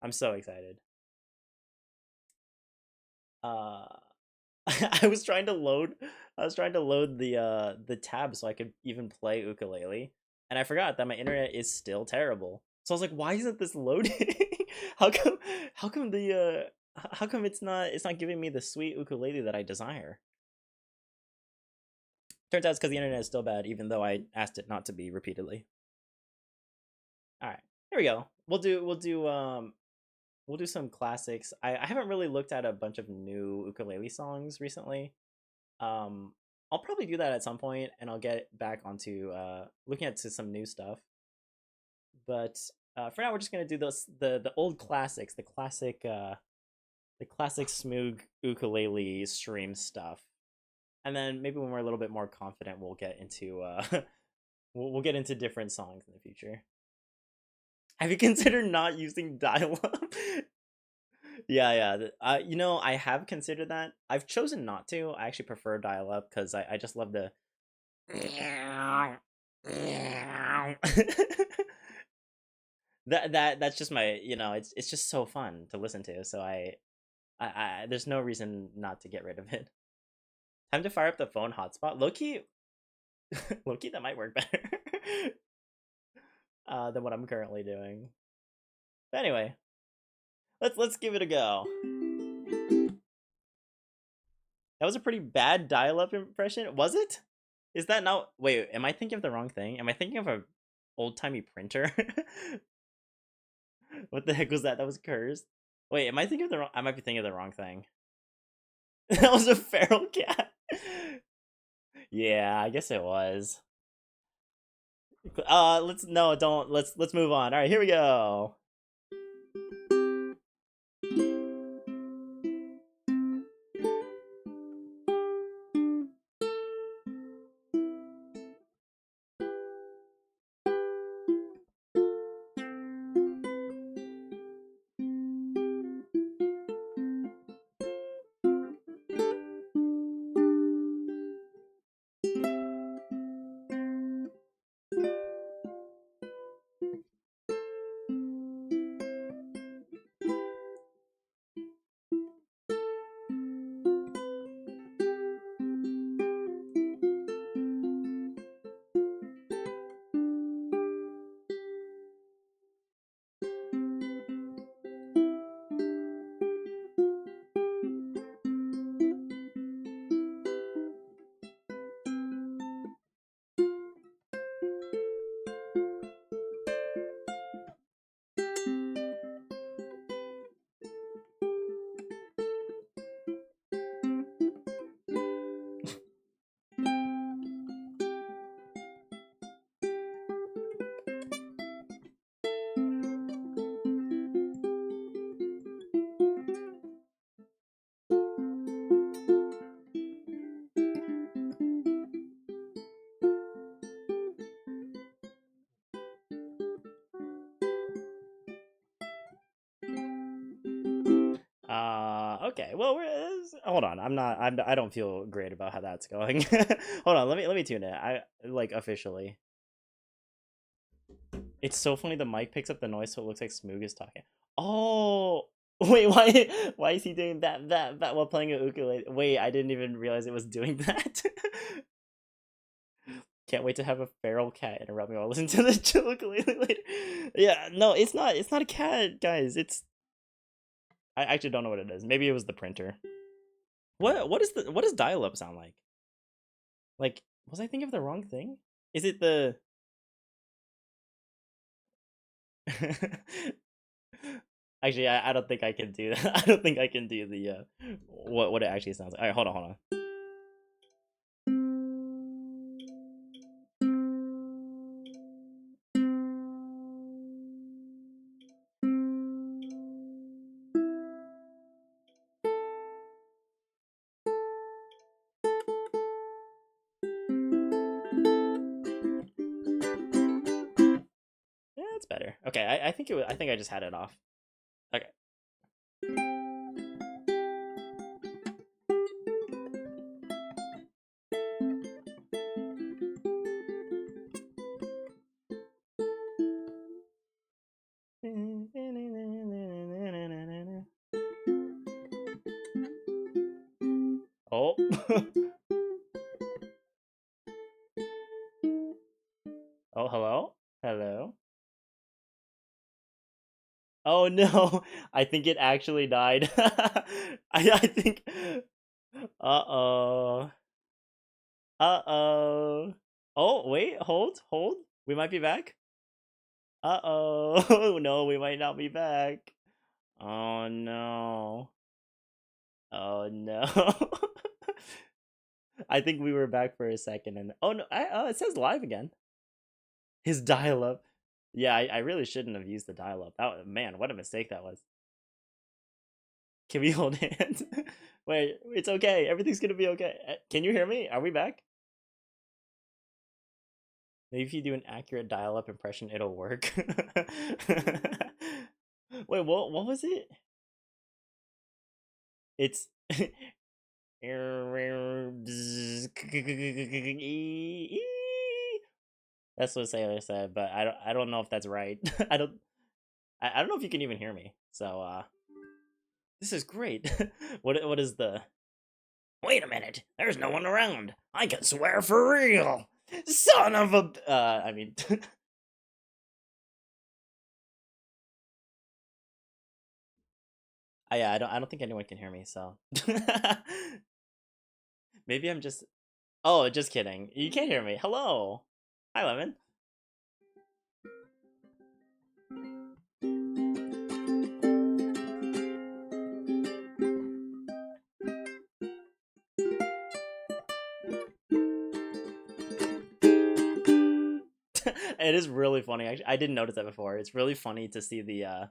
I'm so excited. Uh, I was trying to load the tab so I could even play ukulele, and I forgot that my internet is still terrible. So I was like, why isn't this loading? how come how come the how come it's not giving me the sweet ukulele that I desire? Turns out it's because the internet is still bad, even though I asked it not to be repeatedly. All right, here we go. We'll do some classics. I haven't really looked at a bunch of new ukulele songs recently. Um, I'll probably do that at some point, and I'll get back onto looking at some new stuff. But for now, we're just gonna do the old classics, the classic Smoog ukulele stream stuff, and then maybe when we're a little bit more confident, we'll get into we'll get into different songs in the future. Have you considered not using dial-up? Yeah, yeah. I have considered that. I've chosen not to. I actually prefer dial-up because I just love the that's just my it's just so fun to listen to. So I there's no reason not to get rid of it. Time to fire up the phone hotspot. Low-key, low-key, that might work better than what I'm currently doing. But anyway, let's give it a go. That was a pretty bad dial-up impression. Was it? Is that not? Wait, am I thinking of the wrong thing? Am I thinking of a old-timey printer? What the heck was that? That was cursed. Wait, am I thinking of the wrong? I might be thinking of the wrong thing. That was a feral cat. Yeah, I guess it was. Let's no, don't. Let's move on. All right, here we go. Okay, well, hold on. I don't feel great about how that's going. Hold on. Let me tune it. I like officially. It's so funny. The mic picks up the noise, so it looks like Smoog is talking. Oh, wait. Why is he doing that while playing a ukulele? Wait, I didn't even realize it was doing that. Can't wait to have a feral cat interrupt me while listening to the ukulele later. Yeah, no, it's not. It's not a cat, guys. I actually don't know what it is. Maybe it was the printer. What does dial-up sound like? Like, was I thinking of the wrong thing? Is it the Actually, I don't think I can do that. I don't think I can do the what it actually sounds like. All right, hold on. Yeah, that's better. Okay, I think I think I just had it off. Okay. Oh. Oh, hello? Hello? Oh no. I think it actually died. I think Uh-oh. Uh-oh. Oh, wait, hold. We might be back. Uh-oh. No, we might not be back. Oh no. Oh no. I think we were back for a second and oh no, it says live again. His dial-up. Yeah, I really shouldn't have used the dial-up. Man, what a mistake that was. Can we hold hands? Wait, it's okay. Everything's gonna be okay. Can you hear me? Are we back? Maybe if you do an accurate dial-up impression, it'll work. Wait, what was it? It's That's what Sailor said, but I don't know if that's right. I don't know if you can even hear me. So this is great. What is the Wait a minute, there's no one around. I can swear for real. Son of a I mean yeah, I don't think anyone can hear me, so maybe I'm just Oh, just kidding. You can't hear me. Hello. Hi, Lemon. It is really funny. Actually, I didn't notice that before. It's really funny to see the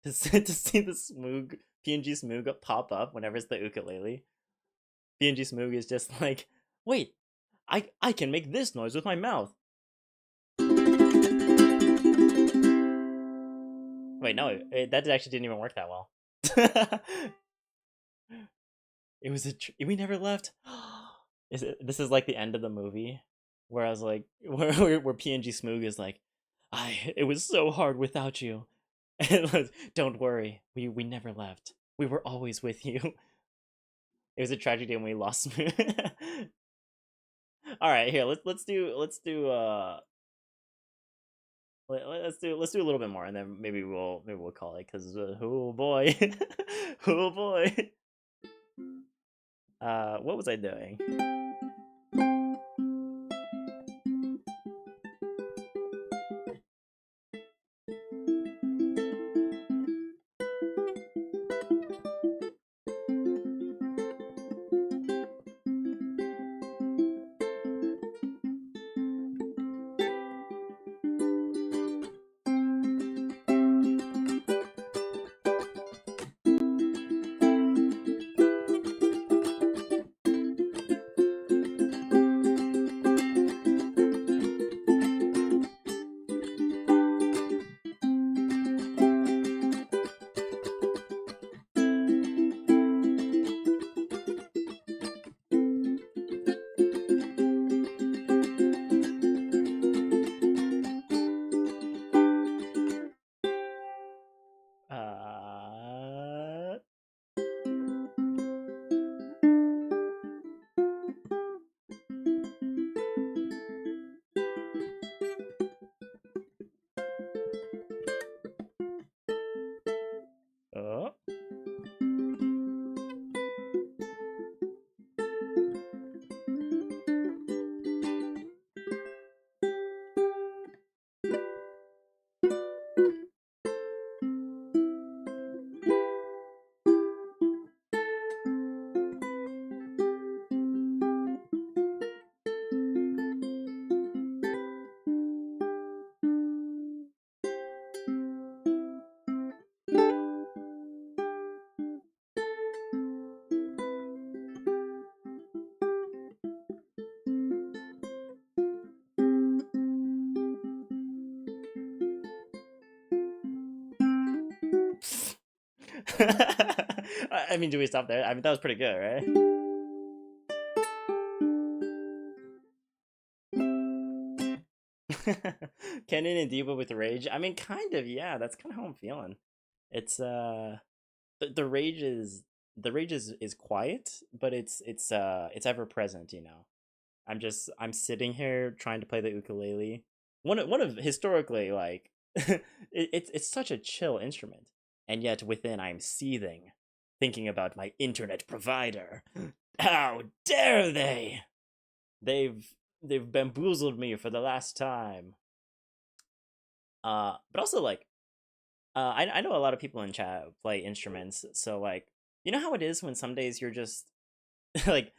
to see the Smoog PNG Smoog pop up whenever it's the ukulele. PNG Smoog is just like, wait, I can make this noise with my mouth. Wait, no, that actually didn't even work that well. It was we never left. This is like the end of the movie, where I was like, where PNG Smoog is like, it was so hard without you, and like, don't worry, we never left. We were always with you. It was a tragedy when we lost Smoog. All right, here let's do let's do a little bit more, and then maybe we'll call it because oh boy, oh boy. What was I doing? I mean, do we stop there? I mean, that was pretty good, right? Kennen and Diva with rage. I mean, kind of, yeah. That's kind of how I'm feeling. It's the rage is quiet, but it's ever present. I'm sitting here trying to play the ukulele. One of historically like it's such a chill instrument, and yet within I'm seething, thinking about my internet provider. How dare they? They've they've bamboozled me for the last time. But also like I know a lot of people in chat play instruments, so like you know how it is when some days you're just like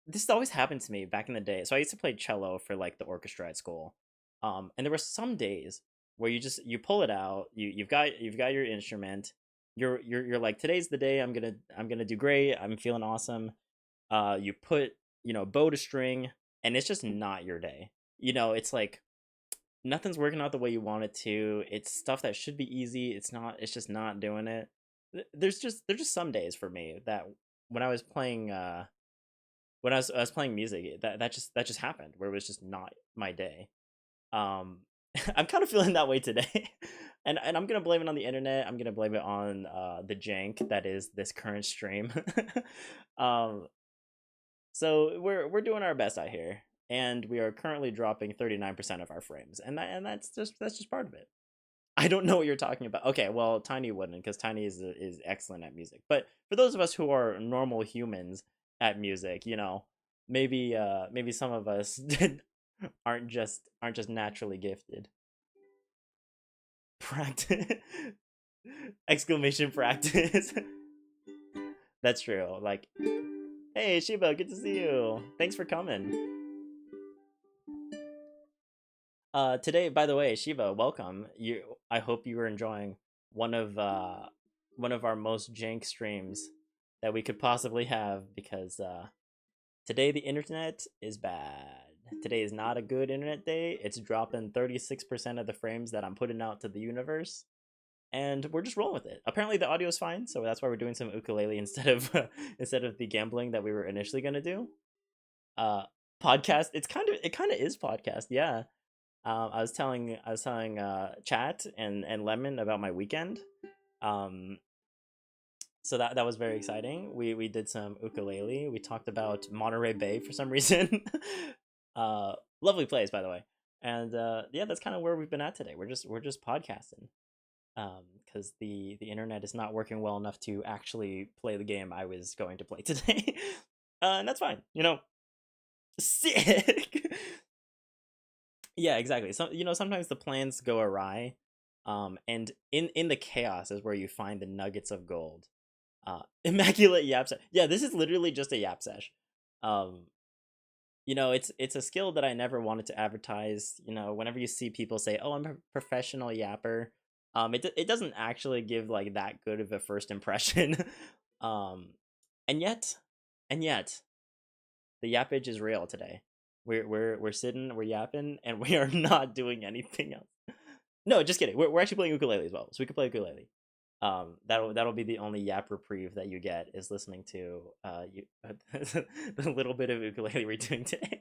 this always happened to me back in the day. So I used to play cello for like the orchestra at school. And there were some days where you pull it out, you've got your instrument, you're like today's the day I'm gonna do great, I'm feeling awesome. You put bow to string, and it's just not your day. It's like nothing's working out the way you want it to. It's stuff that should be easy. It's not. It's just not doing it. There's just some days for me that when I was playing when I was playing music, that just happened where it was just not my day. Um, I'm kind of feeling that way today, and I'm gonna blame it on the internet. I'm gonna blame it on the jank that is this current stream. um, so we're doing our best out here, and we are currently dropping 39% of our frames, and that's just part of it. I don't know what you're talking about. Okay, well, Tiny wouldn't, because Tiny is excellent at music. But for those of us who are normal humans at music, maybe some of us aren't just naturally gifted. Practice! Exclamation practice. That's true. Like, hey Shiba, good to see you. Thanks for coming. Today, by the way, Shiva, welcome. I hope you were enjoying one of uh one of our most jank streams that we could possibly have, because today the internet is bad. Today is not a good internet day. It's dropping 36% of the frames that I'm putting out to the universe, and we're just rolling with it. Apparently the audio is fine, so that's why we're doing some ukulele instead of instead of the gambling that we were initially gonna do. Uh, Podcast. It kind of is podcast, yeah. I was telling Chat and Lemon about my weekend. Um, so that was very exciting. We did some ukulele. We talked about Monterey Bay for some reason. uh, Lovely place, by the way. And yeah, that's kind of where we've been at today. We're just podcasting. Because the internet is not working well enough to actually play the game I was going to play today. And that's fine. Sick. Yeah, exactly. Sometimes the plans go awry, and in the chaos is where you find the nuggets of gold. Immaculate yap sesh. Yeah, this is literally just a yap sesh. Um, it's a skill that I never wanted to advertise. Whenever you see people say, "Oh, I'm a professional yapper," it doesn't actually give like that good of a first impression. um, and yet, and yet, the yappage is real today. We're sitting, we're yapping, and we are not doing anything else. No, just kidding. We're actually playing ukulele as well, so we can play ukulele. That'll be the only yap reprieve that you get, is listening to the little bit of ukulele we're doing today.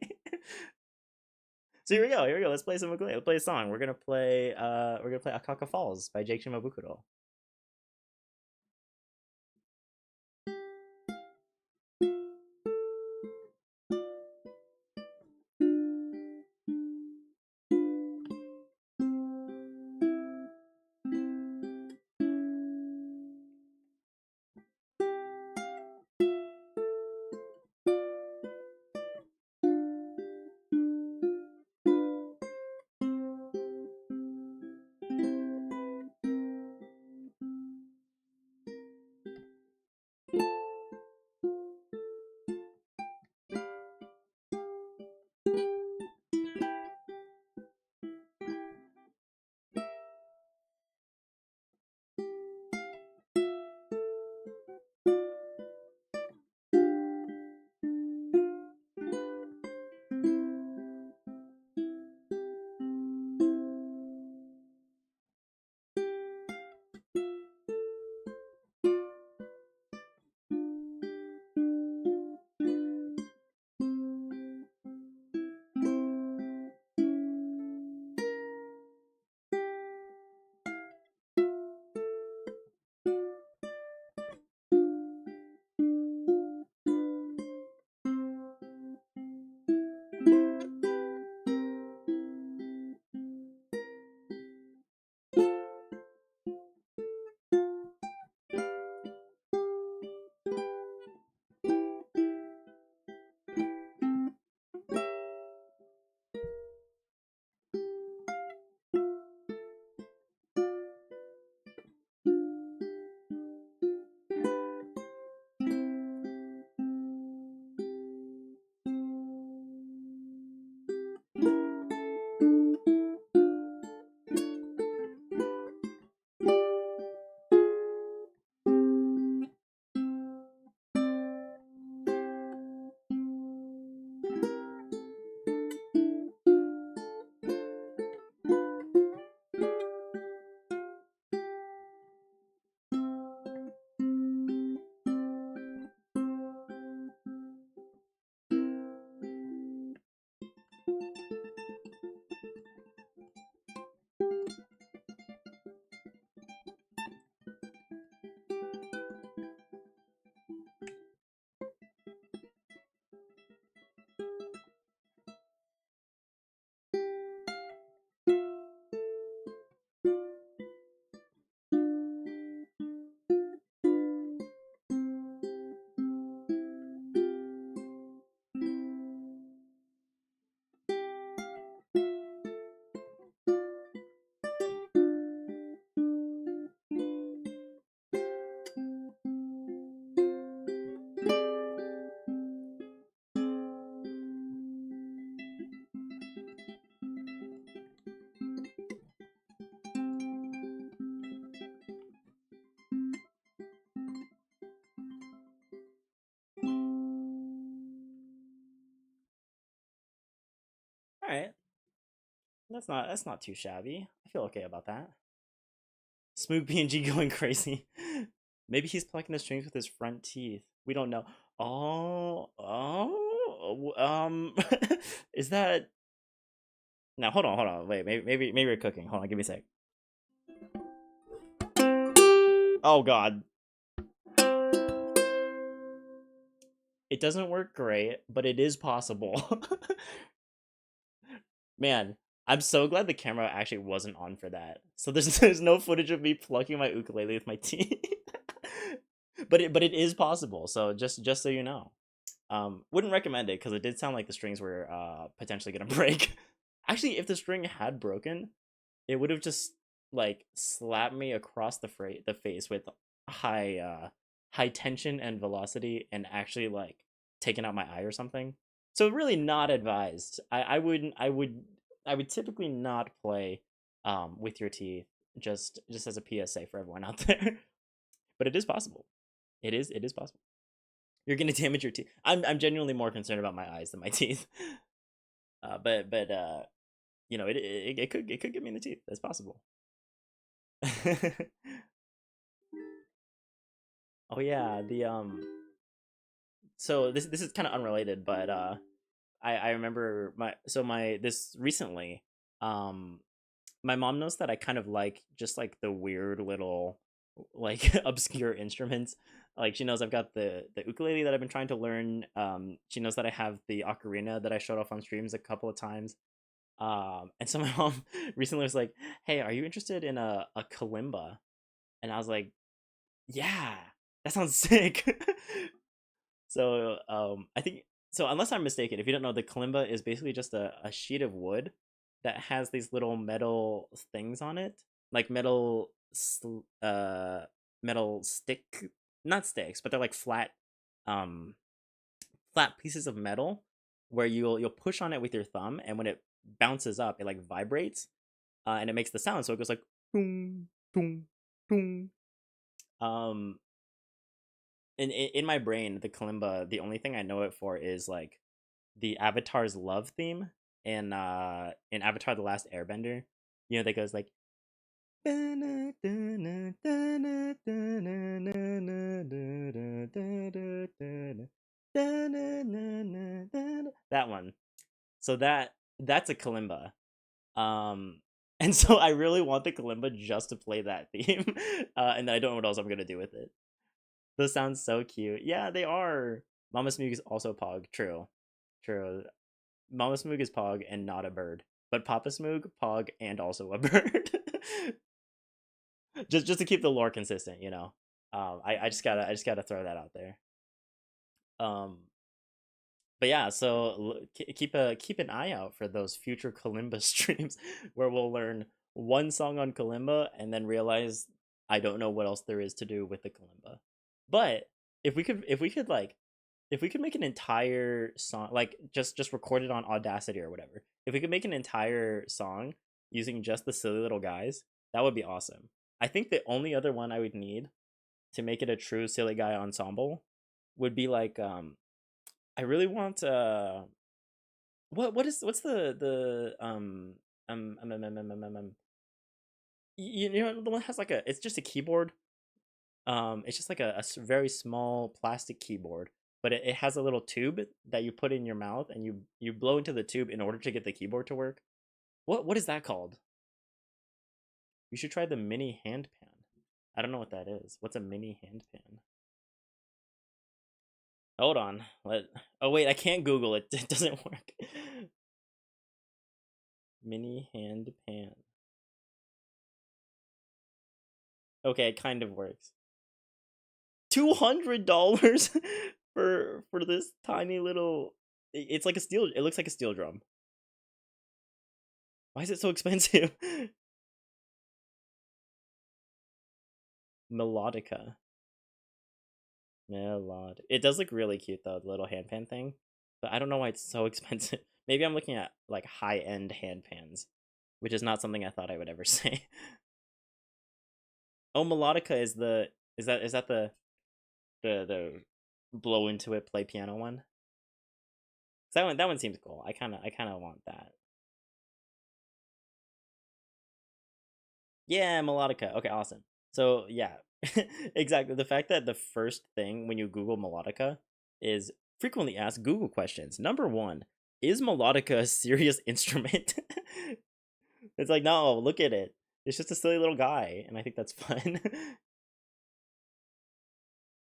So here we go. Here we go. Let's play some ukulele. Let's play a song. We're gonna play Akaka Falls by Jake Shimabukuro. right. That's not too shabby. I feel okay about that. Smooth PNG going crazy. Maybe he's plucking the strings with his front teeth. We don't know. Oh, is that? Now hold on. Wait, maybe we're cooking. Hold on, give me a sec. Oh God, it doesn't work great, but it is possible. Man, I'm so glad the camera actually wasn't on for that. So there's no footage of me plucking my ukulele with my teeth. But it is possible. So just so you know. Wouldn't recommend it because it did sound like the strings were potentially gonna break. Actually, if the string had broken, it would have just like slapped me across the face with high tension and velocity, and actually like taken out my eye or something. So really not advised. I wouldn't I would typically not play with your teeth, just as a PSA for everyone out there. But it is possible. It is possible. You're gonna damage your teeth. I'm genuinely more concerned about my eyes than my teeth. But it could get me in the teeth. That's possible. Oh yeah, the so this is kind of unrelated, but I remember my this recently, um my mom knows that I kind of like just like the weird little like obscure instruments. Like she knows I've got the ukulele that I've been trying to learn. She knows that I have the ocarina that I showed off on streams a couple of times. And so my mom recently was like, "Hey, are you interested in a kalimba?" And I was like, "Yeah, that sounds sick." So I think so. Unless I'm mistaken, if you don't know, the kalimba is basically just a sheet of wood that has these little metal things on it, like metal stick, not sticks, but they're like um, flat pieces of metal where you'll push on it with your thumb, and when it bounces up, it like vibrates, and it makes the sound. So it goes like boom, boom, boom. Um, in my brain, the kalimba, the only thing I know it for is like the Avatar's love theme in Avatar: The Last Airbender. You know that goes like that one. So that's a kalimba. And so I really want the kalimba just to play that theme, and I don't know what else I'm gonna do with it. Those sound so cute. Yeah, they are. Mama Smoog is also Pog. True, true. Mama Smoog is Pog and not a bird, but Papa Smoog, Pog, and also a bird. just to keep the lore consistent, you know. I just gotta throw that out there. Um, but yeah, so keep an eye out for those future kalimba streams where we'll learn one song on kalimba and then realize I don't know what else there is to do with the kalimba. But if we could make an entire song, like just record it on Audacity or whatever, if we could make an entire song using just the silly little guys, that would be awesome. I think the only other one I would need to make it a true silly guy ensemble would be like I really want what's you know the one that has like a, it's just a keyboard. It's just like very small plastic keyboard, but it has a little tube that you put in your mouth and you blow into the tube in order to get the keyboard to work. What is that called? You should try the mini hand pan. I don't know what that is. What's a mini hand pan? Hold on. Oh wait, I can't Google it. It doesn't work. Mini hand pan. Okay, it kind of works. $200 for this tiny little. It's like a steel. It looks like a steel drum. Why is it so expensive? Melodica. It does look really cute though, the little hand pan thing. But I don't know why it's so expensive. Maybe I'm looking at like high end hand pans, which is not something I thought I would ever say. Oh, melodica is that the blow into it, play piano one? That one seems cool. I kind of want that. Yeah, melodica. Okay, awesome. So yeah, exactly. The fact that the first thing when you Google melodica is frequently asked Google questions. Number one, is melodica a serious instrument? It's like, no, look at it. It's just a silly little guy, and I think that's fun.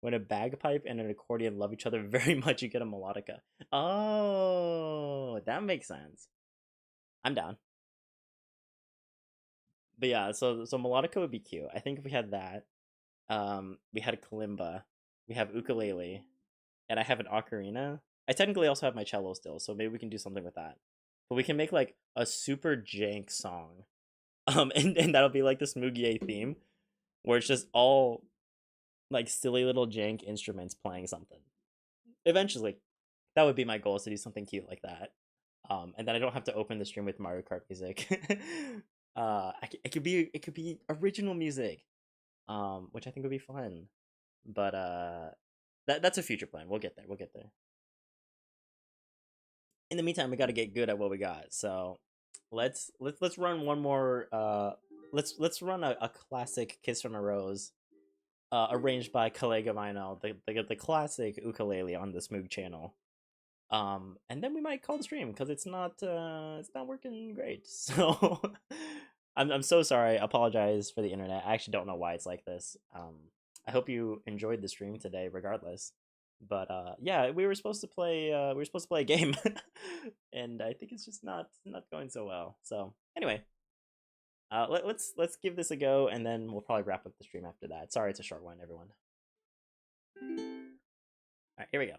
When a bagpipe and an accordion love each other very much, you get a melodica. Oh, that makes sense. I'm down. But yeah, so melodica would be cute. I think if we had that, we had a kalimba, we have ukulele, and I have an ocarina. I technically also have my cello still, so maybe we can do something with that. But we can make like a super jank song, and that'll be like the smoogie theme, where it's just all like silly little jank instruments playing something. Eventually, that would be my goal, is to do something cute like that. And then I don't have to open the stream with Mario Kart music. It could be original music, which I think would be fun. But that's a future plan. We'll get there. We'll get there. In the meantime, we got to get good at what we got. So let's run one more. Let's run a classic "Kiss from a Rose," arranged by Kalega Mino, the classic ukulele on the Smoog channel. And then we might call the stream because it's not working great. So I'm so sorry. I apologize for the internet. I actually don't know why it's like this. I hope you enjoyed the stream today, regardless. But yeah, we were supposed to play a game, and I think it's just not going so well. So anyway, let's give this a go, and then we'll probably wrap up the stream after that. Sorry, it's a short one, everyone. All right, here we go.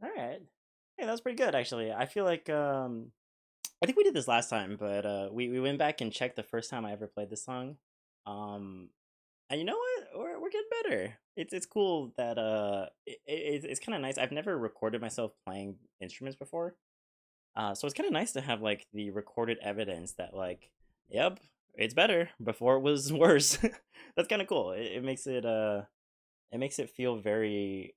All right. Hey, that was pretty good actually. I feel like I think we did this last time, but we went back and checked the first time I ever played this song. Um, and you know what? We're getting better. It's cool that it's kind of nice. I've never recorded myself playing instruments before. So it's kind of nice to have like the recorded evidence that like, yep, it's better. Before it was worse. That's kind of cool. It makes it feel very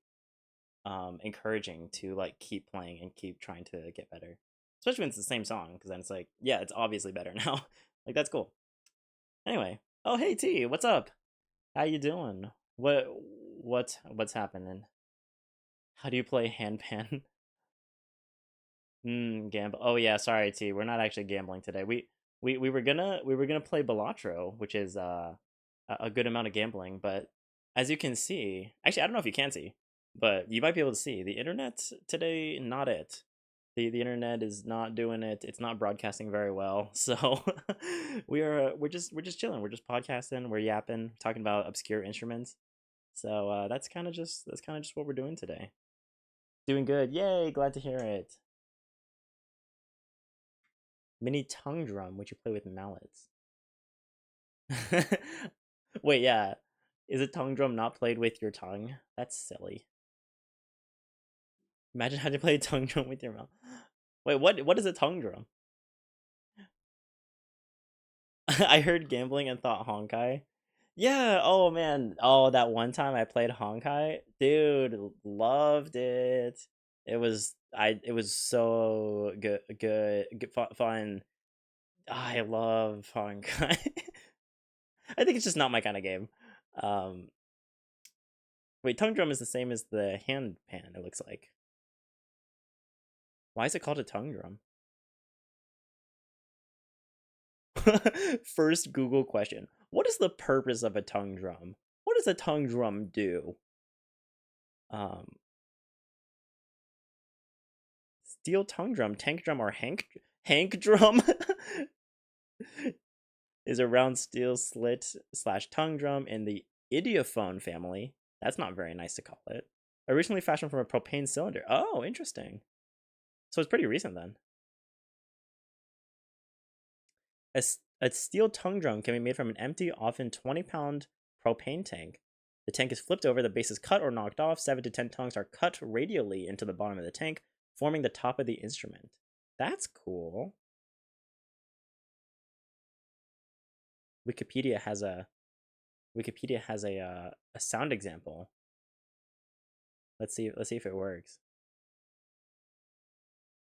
encouraging to like keep playing and keep trying to get better. Especially when it's the same song, because then it's like, yeah, it's obviously better now. Like that's cool. Anyway, oh hey T, what's up? How you doing? What's happening? How do you play handpan? Gamble. Oh yeah, sorry T. We're not actually gambling today. We were gonna play Balatro, which is a good amount of gambling, but as you can see, actually I don't know if you can see, but you might be able to see the internet today. Not it. The internet is not doing it. It's not broadcasting very well. So we're just chilling. We're just podcasting. We're yapping, talking about obscure instruments. So that's kind of just what we're doing today. Doing good. Yay! Glad to hear it. Mini tongue drum, which you play with mallets. Wait, yeah. Is a tongue drum not played with your tongue? That's silly. Imagine how to play a tongue drum with your mouth. Wait, what is a tongue drum? I heard gambling and thought Honkai. Yeah, oh man. Oh, that one time I played Honkai, dude, loved it. It was so good fun. I love Honkai. I think it's just not my kind of game. Um, Wait, tongue drum is the same as the hand pan, it looks like. Why is it called a tongue drum? First Google question. What is the purpose of a tongue drum? What does a tongue drum do? Um, Steel tongue drum, tank drum, or Hank drum is a round steel slit slash tongue drum in the idiophone family. That's not very nice to call it. Originally fashioned from a propane cylinder. Oh, interesting. So it's pretty recent then. A steel tongue drum can be made from an empty, often 20-pound propane tank. The tank is flipped over, the base is cut or knocked off. 7 to 10 tongues are cut radially into the bottom of the tank, forming the top of the instrument. That's cool. Wikipedia has a a sound example. Let's see if it works.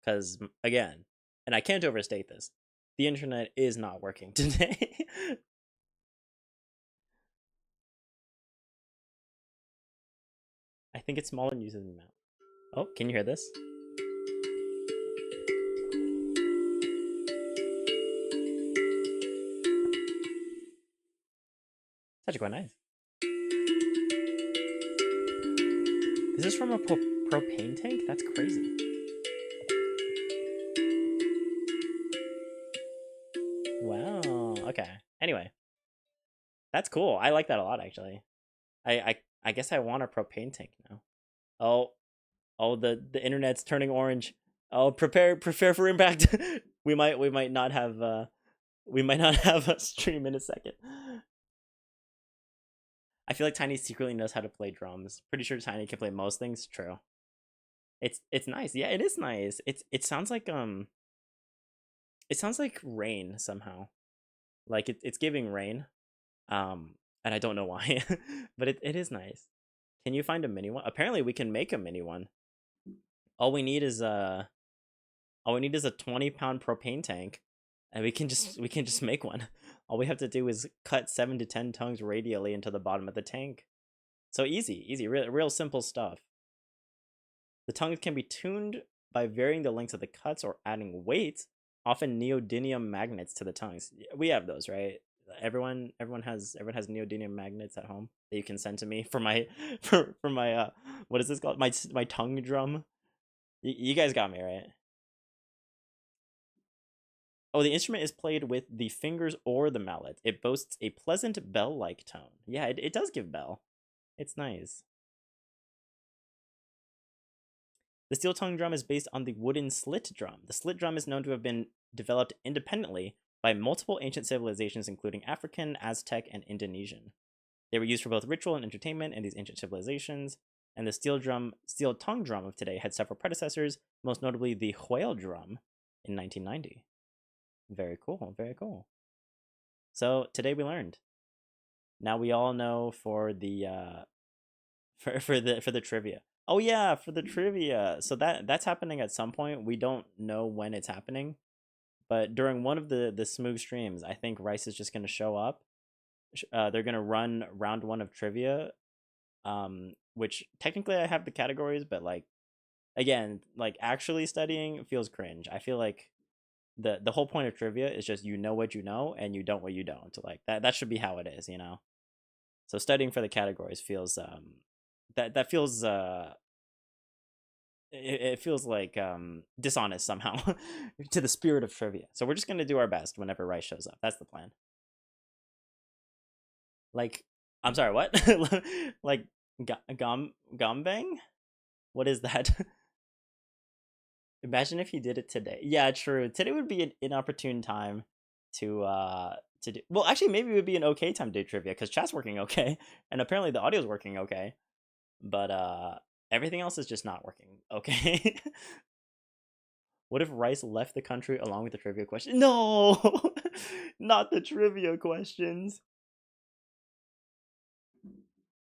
Because again, and I can't overstate this, the internet is not working today. I think it's smaller and uses the mouth. Oh, can you hear this? It's actually quite nice. Is this from a propane tank? That's crazy. Wow. Okay. Anyway, that's cool. I like that a lot, actually. I guess I want a propane tank now. Oh, oh, the internet's turning orange. Oh, prepare for impact. We might not have we might not have a stream in a second. I feel like Tiny secretly knows how to play drums. Pretty sure Tiny can play most things. True. It's nice. Yeah, it is nice. It sounds like rain somehow. Like it's giving rain. And I don't know why, but it is nice. Can you find a mini one? Apparently we can make a mini one. All we need is a all we need is a 20-pound propane tank, and we can just make one. All we have to do is cut 7 to 10 tongues radially into the bottom of the tank. So easy, real simple stuff. The tongues can be tuned by varying the lengths of the cuts or adding weight, often neodymium magnets to the tongues. We have those, right? Everyone has neodymium magnets at home that you can send to me for my for my what is this called? My tongue drum. You guys got me, right? Oh, the instrument is played with the fingers or the mallet. It boasts a pleasant bell-like tone. Yeah, it does give bell. It's nice. The steel tongue drum is based on the wooden slit drum. The slit drum is known to have been developed independently by multiple ancient civilizations, including African, Aztec, and Indonesian. They were used for both ritual and entertainment in these ancient civilizations, and the steel tongue drum of today had several predecessors, most notably the whale drum in 1990. Very cool, very cool. So today we learned. Now we all know for the for the trivia. Oh yeah, for the trivia. So that's happening at some point. We don't know when it's happening, but during one of the Smoog streams, I think Rice is just gonna show up. They're gonna run round one of trivia, which technically I have the categories, but like again, like actually studying feels cringe. I feel like the whole point of trivia is just you know what you know and you don't what you don't. Like that should be how it is, you know. So studying for the categories feels that feels it feels like dishonest somehow to the spirit of trivia. So we're just gonna do our best whenever Rice shows up. That's the plan. Like, I'm sorry, what? Like gombang? What is that? Imagine if he did it today. Yeah, true. Today would be an inopportune time to do. Well, actually, maybe it would be an okay time to do trivia because chat's working okay, and apparently the audio's working okay, but everything else is just not working okay. What if Rice left the country along with the trivia question? No, not the trivia questions.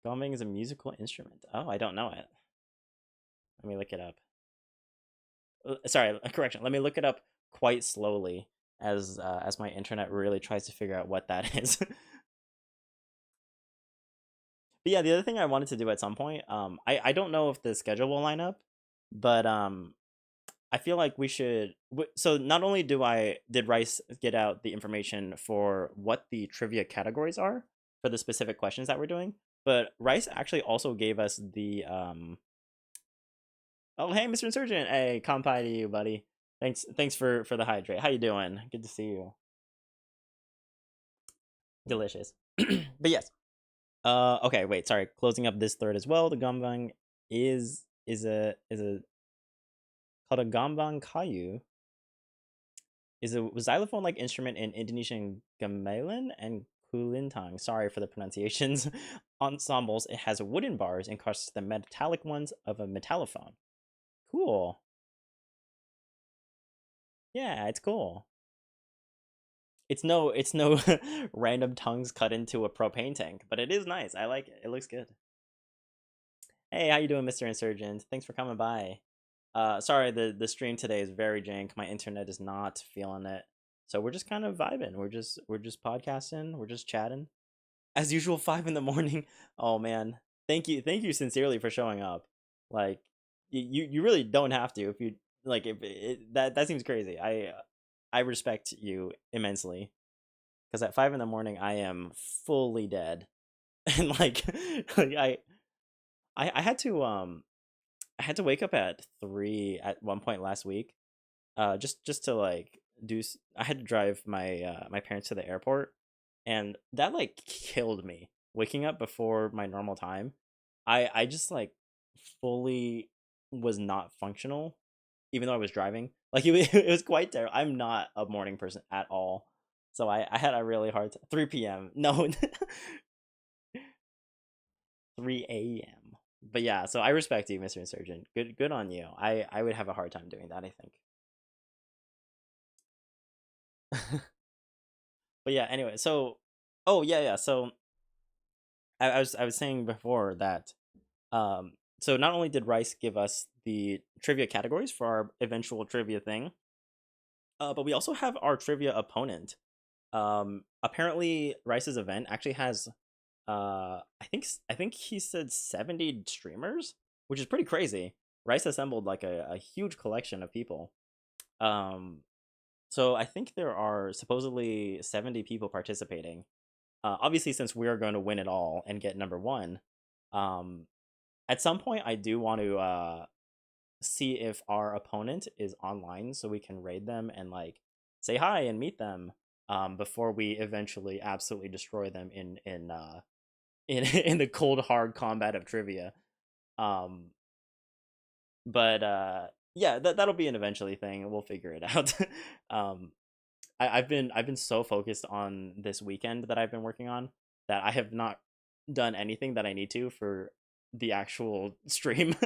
Gombang is a musical instrument. Oh, I don't know it. Let me look it up. Sorry, correction. Let me look it up quite slowly as my internet really tries to figure out what that is. But yeah, the other thing I wanted to do at some point, I don't know if the schedule will line up, but I feel like we should. So not only did Rice get out the information for what the trivia categories are for the specific questions that we're doing, but Rice actually also gave us the Oh hey, Mr. Insurgent. Hey, kampai to you, buddy. Thanks for the hydrate. How you doing? Good to see you. Delicious. But yes. Okay, wait, sorry. Closing up this third as well. The gombang is a called a gombang kayu. Is a xylophone like instrument in Indonesian gamelan and kulintang. Sorry for the pronunciations. Ensembles. It has wooden bars and crosses the metallic ones of a metallophone. Cool. Yeah, it's cool. It's no random tongues cut into a propane tank, but it is nice. I like it. It looks good. Hey, how you doing, Mr. Insurgent? Thanks for coming by. Sorry, the stream today is very jank. My internet is not feeling it. So we're just kind of vibing. We're just podcasting. We're just chatting. As usual, 5 in the morning. Oh man. Thank you sincerely for showing up. Like you really don't have to if you like if that seems crazy. I respect you immensely because at 5 in the morning I am fully dead. And like I had to I had to wake up at 3 at one point last week, just to like I had to drive my parents to the airport, and that like killed me. Waking up before my normal time, I just like fully was not functional, even though I was driving. Like it was quite terrible. I'm not a morning person at all, so I had a really hard 3 p.m. No, 3 a.m. But yeah, so I respect you, Mr. Insurgent. Good on you. I would have a hard time doing that, I think. But yeah, anyway, so oh yeah, so I was saying before that so not only did Rice give us the trivia categories for our eventual trivia thing, but we also have our trivia opponent. Apparently Rice's event actually has I think he said 70 streamers, which is pretty crazy. Rice assembled like a huge collection of people. Um so I think there are supposedly 70 people participating. Obviously, since we're going to win it all and get number one, um, at some point I do want to see if our opponent is online so we can raid them and like say hi and meet them before we eventually absolutely destroy them in in the cold hard combat of trivia. Um, But yeah, that'll be an eventually thing. We'll figure it out. um, I've been so focused on this weekend that I've been working on that I have not done anything that I need to for the actual stream.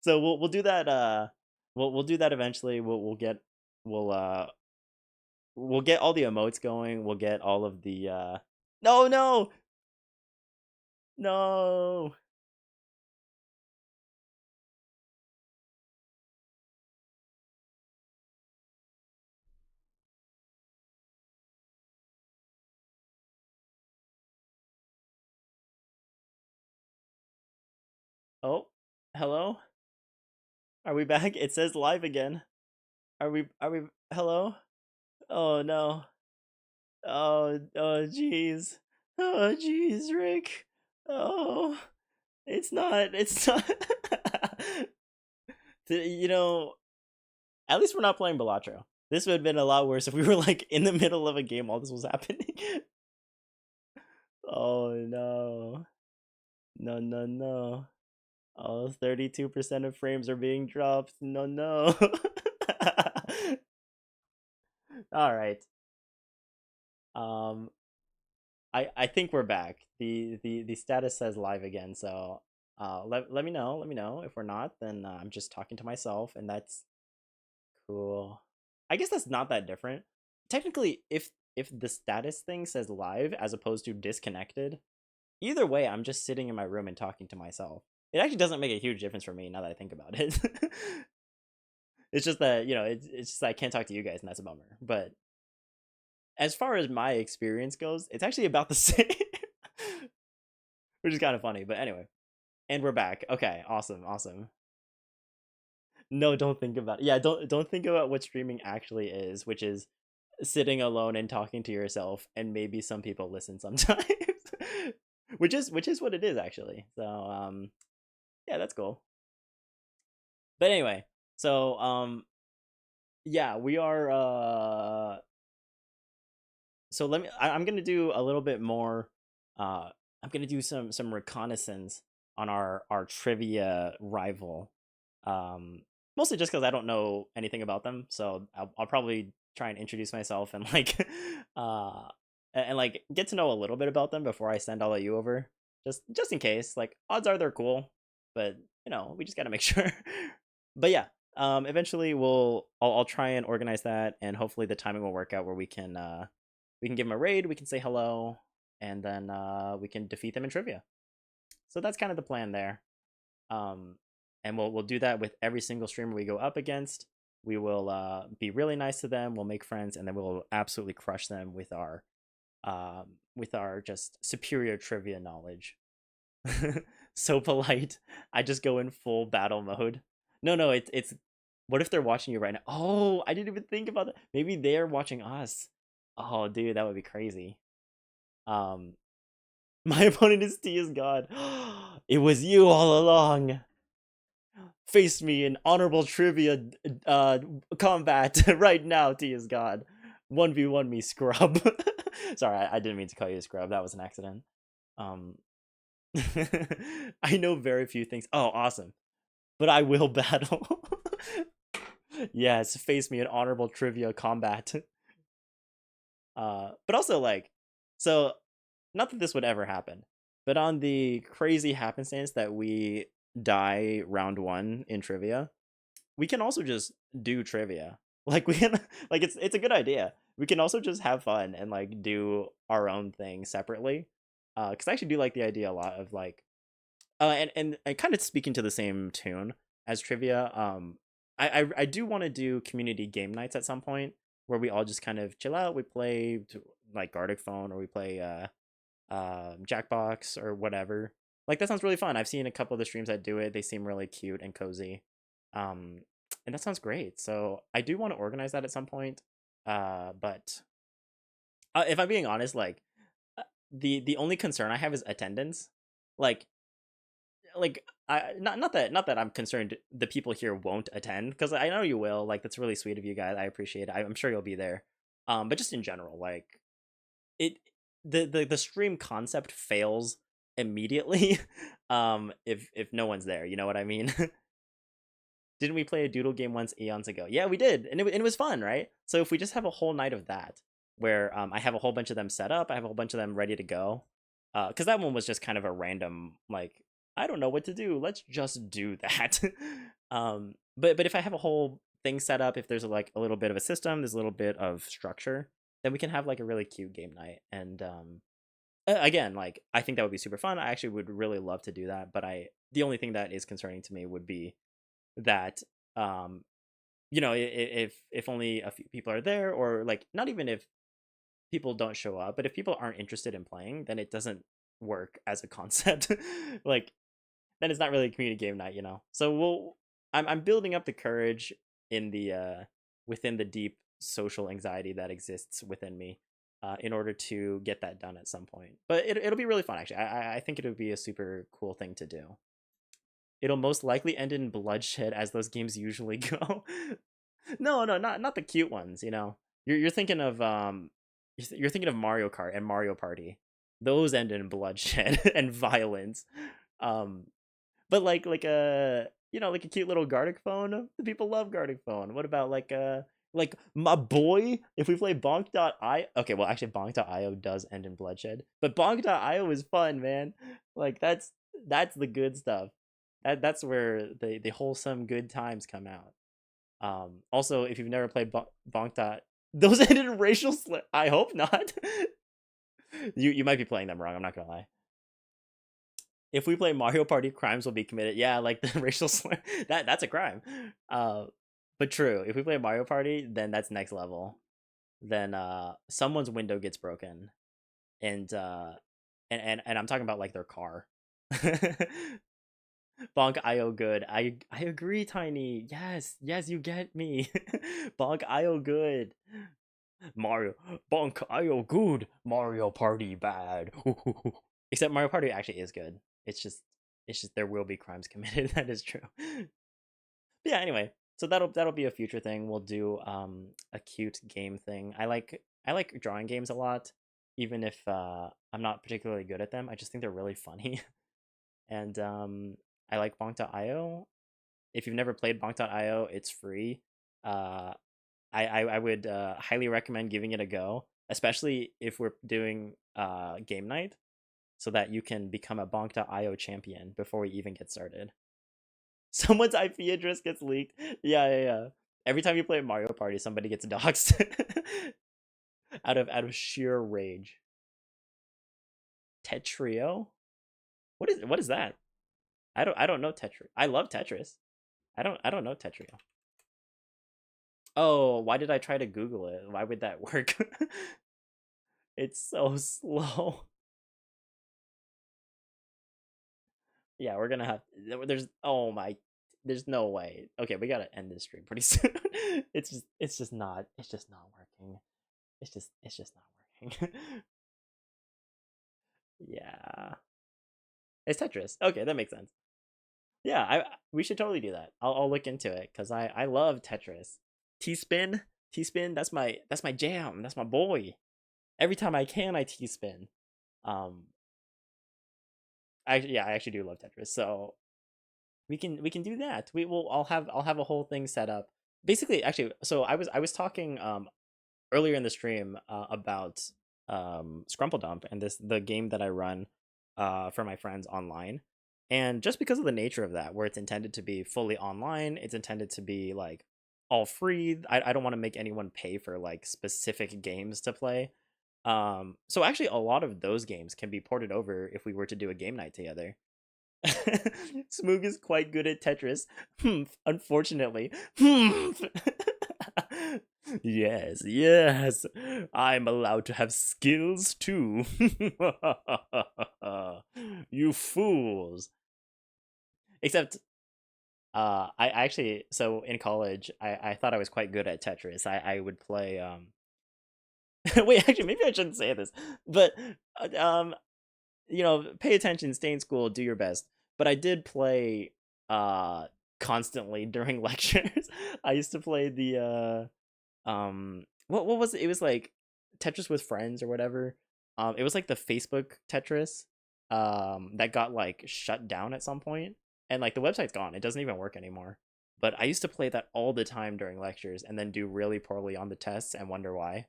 So we'll do that. We'll do that eventually. We'll uh we'll get all the emotes going. We'll get all of the no, no, no. Oh, hello. Are we back? It says live again. Are we hello? Oh no. Oh jeez. Oh jeez, Rick. Oh, it's not. You know, at least we're not playing Balatro. This would have been a lot worse if we were like in the middle of a game while this was happening. Oh no. No, no, no. Oh, 32% of frames are being dropped. No, no. All right. Um I think we're back. The status says live again, so let me know if we're not, then I'm just talking to myself and that's cool. I guess that's not that different. Technically, if the status thing says live as opposed to disconnected, either way I'm just sitting in my room and talking to myself. It actually doesn't make a huge difference for me now that I think about it. It's just that, it's just that I can't talk to you guys and that's a bummer. But as far as my experience goes, it's actually about the same. Which is kind of funny, but anyway. And we're back. Okay, awesome, awesome. No, don't think about it. Yeah, don't think about what streaming actually is, which is sitting alone and talking to yourself, and maybe some people listen sometimes. Which is what it is actually. So yeah, that's cool. But anyway, so yeah, we are so I'm gonna do a little bit more. I'm gonna do some reconnaissance on our trivia rival. Mostly just because I don't know anything about them, so I'll probably try and introduce myself and like uh like get to know a little bit about them before I send all of you over. Just in case. Like odds are they're cool, but we just gotta make sure. But yeah, eventually I'll try and organize that, and hopefully the timing will work out where we can give them a raid, we can say hello, and then we can defeat them in trivia. So that's kind of the plan there. Um, and we'll do that with every single streamer we go up against. We will be really nice to them. We'll make friends, and then we'll absolutely crush them with our just superior trivia knowledge. So polite. I just go in full battle mode. No, no, it's. What if they're watching you right now? Oh, I didn't even think about that. Maybe they're watching us. Oh, dude, that would be crazy. Um, my opponent is T is God. It was you all along. Face me in honorable trivia combat right now, T is God. 1v1 me, scrub. Sorry, I didn't mean to call you a scrub. That was an accident. Um, I know very few things. Oh, awesome. But I will battle. Yes, face me in honorable trivia combat. But also like, so not that this would ever happen, but on the crazy happenstance that we die round one in trivia, we can also just do trivia. Like we can, like it's a good idea. We can also just have fun and like do our own thing separately. Because I actually do like the idea a lot of like, and kind of speaking to the same tune as trivia. I do want to do community game nights at some point where we all just kind of chill out. We play like Gartic Phone, or we play Jackbox or whatever. Like that sounds really fun. I've seen a couple of the streams that do it. They seem really cute and cozy. Um, and that sounds great. So I do want to organize that at some point. But if I'm being honest, like the only concern I have is attendance. Like not that I'm concerned the people here won't attend, because I know you will. Like that's really sweet of you guys. I appreciate it. I'm sure you'll be there. But just in general, like it the stream concept fails immediately if no one's there, you know what I mean? Didn't we play a doodle game once eons ago? Yeah, we did, and it was fun, right? So if we just have a whole night of that, where I have a whole bunch of them set up, I have a whole bunch of them ready to go, because that one was just kind of a random, like, I don't know what to do. Let's just do that. But if I have a whole thing set up, if there's like a little bit of a system, there's a little bit of structure, then we can have like a really cute game night. And again, like I think that would be super fun. I actually would really love to do that, but the only thing that is concerning to me would be that if only a few people are there, or like not even if people don't show up, but if people aren't interested in playing, then it doesn't work as a concept. Like then it's not really a community game night. So I'm building up the courage in the within the deep social anxiety that exists within me, in order to get that done at some point. But it'll be really fun, actually. I think it'll be a super cool thing to do. It'll most likely end in bloodshed, as those games usually go. No, not the cute ones. You're thinking of you're thinking of Mario Kart and Mario Party. Those end in bloodshed and violence. Um, but like a like a cute little Gartic phone. People love Gartic phone. What about like my boy? If we play Bonk.io, okay, well actually Bonk.io does end in bloodshed, but Bonk.io is fun, man. Like that's the good stuff. That's where the wholesome good times come out. Also, if you've never played Bonk. Those ended in racial slur. I hope not. You might be playing them wrong. I'm not gonna lie. If we play Mario Party, crimes will be committed. Yeah, like the racial slur. That's a crime. But true. If we play Mario Party, then that's next level. Then someone's window gets broken, and and I'm talking about like their car. Bonk IO good. I agree, Tiny. Yes, you get me. Bonk IO good. Mario Bonk IO good. Mario Party bad. Except Mario Party actually is good. It's just there will be crimes committed. That is true. But yeah, anyway. So that'll be a future thing. We'll do a cute game thing. I like drawing games a lot, even if I'm not particularly good at them. I just think they're really funny. And I like Bonk.io. If you've never played Bonk.io, it's free. Uh, I would highly recommend giving it a go, especially if we're doing game night, so that you can become a Bonk.io champion before we even get started. Someone's IP address gets leaked. Yeah. Every time you play Mario Party, somebody gets doxxed out of sheer rage. Tetrio? What is that? I don't know Tetris. I love Tetris. I don't know Tetrio. Oh, why did I try to Google it? Why would that work? It's so slow. Yeah, we're gonna have oh my, there's no way. Okay, we gotta end this stream pretty soon. It's just not working. It's just not working. Yeah. It's Tetris. Okay, that makes sense. Yeah, we should totally do that. I'll look into it because I love Tetris. T-spin, T-spin. That's my jam. That's my boy. Every time I can, I T-spin. Um, I actually do love Tetris. So we can do that. We will. I'll have a whole thing set up. Basically, actually, so I was talking earlier in the stream about Scrumple Dump and the game that I run for my friends online. And just because of the nature of that, where it's intended to be fully online, it's intended to be like all free. I don't want to make anyone pay for like specific games to play. So actually a lot of those games can be ported over if we were to do a game night together. Smoog is quite good at Tetris. Unfortunately. Yes. I'm allowed to have skills too. You fools. Except I actually, so in college I thought I was quite good at Tetris. I would play wait, actually maybe I shouldn't say this. But um pay attention, stay in school, do your best. But I did play constantly during lectures. I used to play the what was it? It was like Tetris with friends or whatever. It was like the Facebook Tetris that got like shut down at some point, and like the website's gone. It doesn't even work anymore. But I used to play that all the time during lectures and then do really poorly on the tests and wonder why.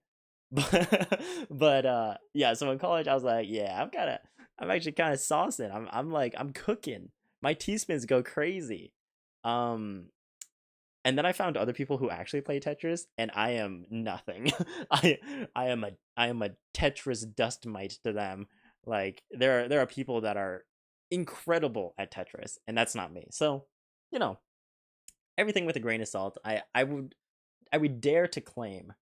But yeah, so in college I was like, yeah, I'm actually kind of saucing. I'm like I'm cooking. My T-spins go crazy. Um and then I found other people who actually play Tetris, and I am nothing. I I am a Tetris dust mite to them. Like there are people that are incredible at Tetris, and that's not me. So, you know, everything with a grain of salt. I would dare to claim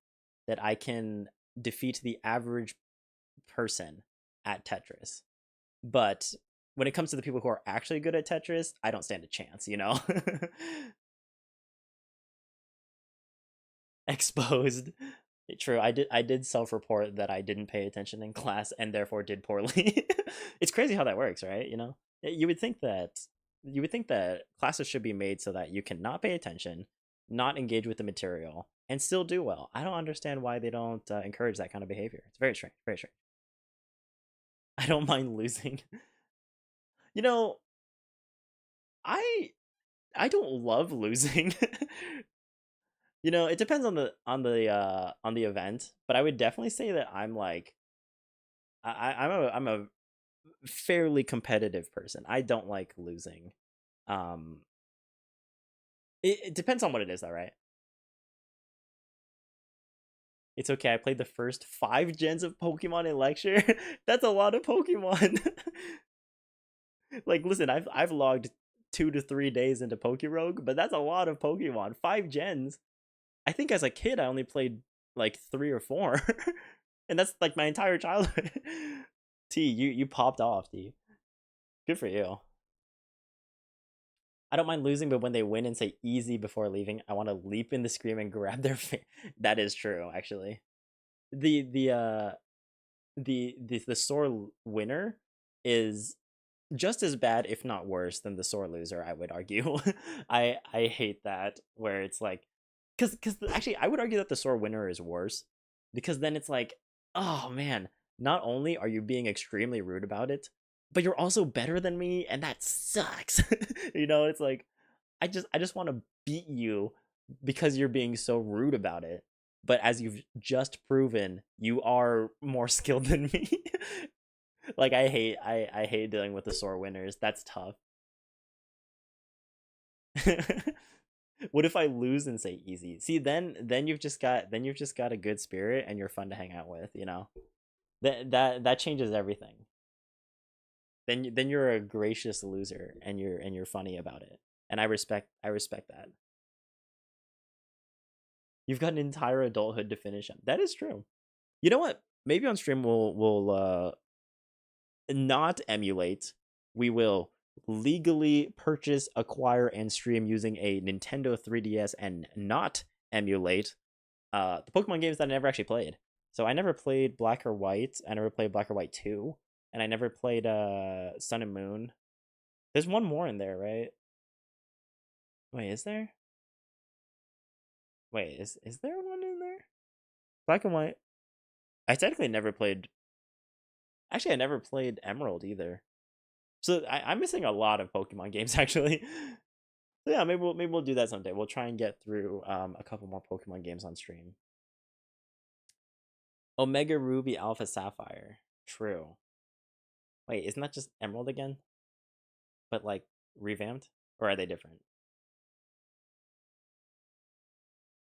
that I can defeat the average person at Tetris. But when it comes to the people who are actually good at Tetris, I don't stand a chance, you know? Exposed. True. I did self-report that I didn't pay attention in class and therefore did poorly. It's crazy how that works, right? You know? You would think that classes should be made so that you can not pay attention, not engage with the material, and still do well. I don't understand why they don't encourage that kind of behavior. It's very strange. Very strange. I don't mind losing. You know, I I don't love losing. You know, it depends on on the event, but I would definitely say that I'm like I'm a fairly competitive person. I don't like losing. Um it depends on what it is though, right? It's okay. I played the first 5 gens of Pokemon in lecture. That's a lot of Pokemon. Like listen, I've logged 2 to 3 days into Pokerogue, but that's a lot of Pokemon. 5 gens. I think as a kid I only played like 3 or 4. And that's like my entire childhood. T, you popped off, T. Good for you. I don't mind losing, but when they win and say easy before leaving, I want to leap in the scream and grab their face. That is true, actually. The the uh the sore winner is just as bad, if not worse, than the sore loser. I would argue. I hate that where it's like, because actually I would argue that the sore winner is worse, because then it's like, oh man, not only are you being extremely rude about it, but you're also better than me, and that sucks. You know, it's like I just want to beat you because you're being so rude about it. But as you've just proven, you are more skilled than me. Like I hate dealing with the sore winners. That's tough. What if I lose and say easy? See, then you've just got a good spirit and you're fun to hang out with, you know. That changes everything. Then you're a gracious loser and you're funny about it. And I respect that. You've got an entire adulthood to finish on. That is true. You know what? Maybe on stream we'll not emulate. We will legally purchase, acquire, and stream using a Nintendo 3DS and not emulate the Pokemon games that I never actually played. So I never played Black or White. I never played Black or White 2. And I never played Sun and Moon. There's one more in there, right? Wait, is there? Wait, is there one in there? Black and White. I technically never played. Actually, I never played Emerald either. So I'm missing a lot of Pokemon games actually. So yeah, maybe we'll do that someday. We'll try and get through a couple more Pokemon games on stream. Omega Ruby Alpha Sapphire. True. Wait, isn't that just Emerald again? But like revamped? Or are they different?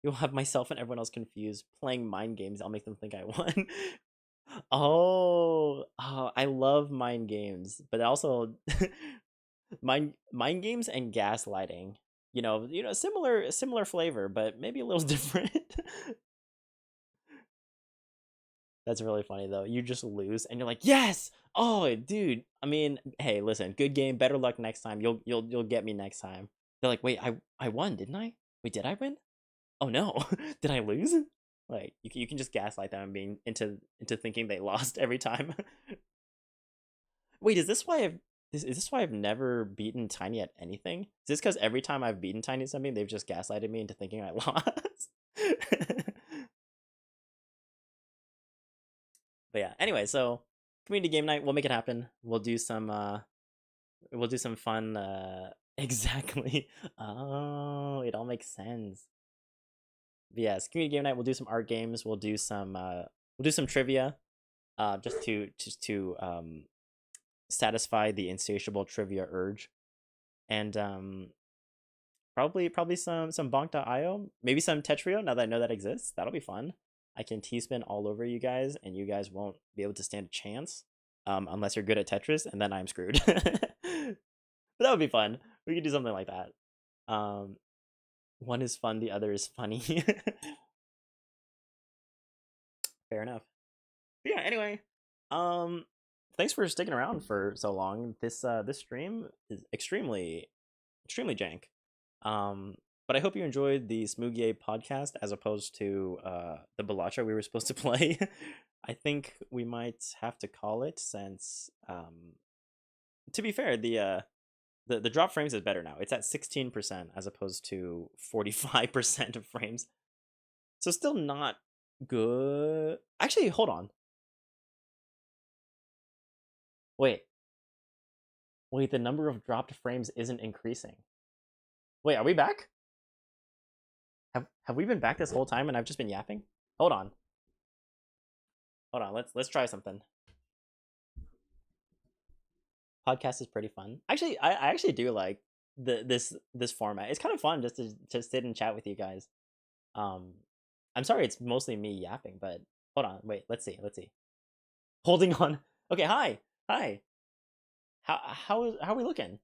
You'll have myself and everyone else confused. Playing mind games, I'll make them think I won. Oh, I love mind games, but also mind games and gaslighting. Similar flavor, but maybe a little different. That's really funny though. You just lose and you're like, "Yes! Oh, dude. I mean, hey, listen, good game, better luck next time. You'll get me next time." They're like, "Wait, I won, didn't I? Wait, did I win? Oh no. Did I lose?" Like, you can just gaslight them and being into thinking they lost every time. Wait, is this why I've never beaten Tiny at anything? Is this because every time I've beaten Tiny at something, they've just gaslighted me into thinking I lost? But yeah, anyway, so community game night, we'll make it happen. We'll do some fun Exactly. Oh, it all makes sense. But yes, community game night. We'll do some art games. We'll do some trivia. Just to satisfy the insatiable trivia urge, and probably some bonk.io, maybe some Tetrio. Now that I know that exists, that'll be fun. I can T-spin all over you guys, and you guys won't be able to stand a chance, unless you're good at Tetris, and then I'm screwed. But that would be fun. We could do something like that. Um, one is fun, the other is funny. Fair enough. But yeah. Anyway, um, thanks for sticking around for so long. This stream is extremely jank. Um, but I hope you enjoyed the Smoogie podcast as opposed to the Balacha we were supposed to play. I think we might have to call it since, to be fair, the drop frames is better now. It's at 16% as opposed to 45% of frames. So still not good. Actually, hold on. Wait. Wait, the number of dropped frames isn't increasing. Wait, are we back? Have we been back this whole time and I've just been yapping? Hold on. Hold on. Let's try something. Podcast is pretty fun. Actually, I actually do like this format. It's kind of fun just to just sit and chat with you guys. Um, I'm sorry it's mostly me yapping, but hold on. Wait, let's see. Holding on. Okay, hi. How are we looking?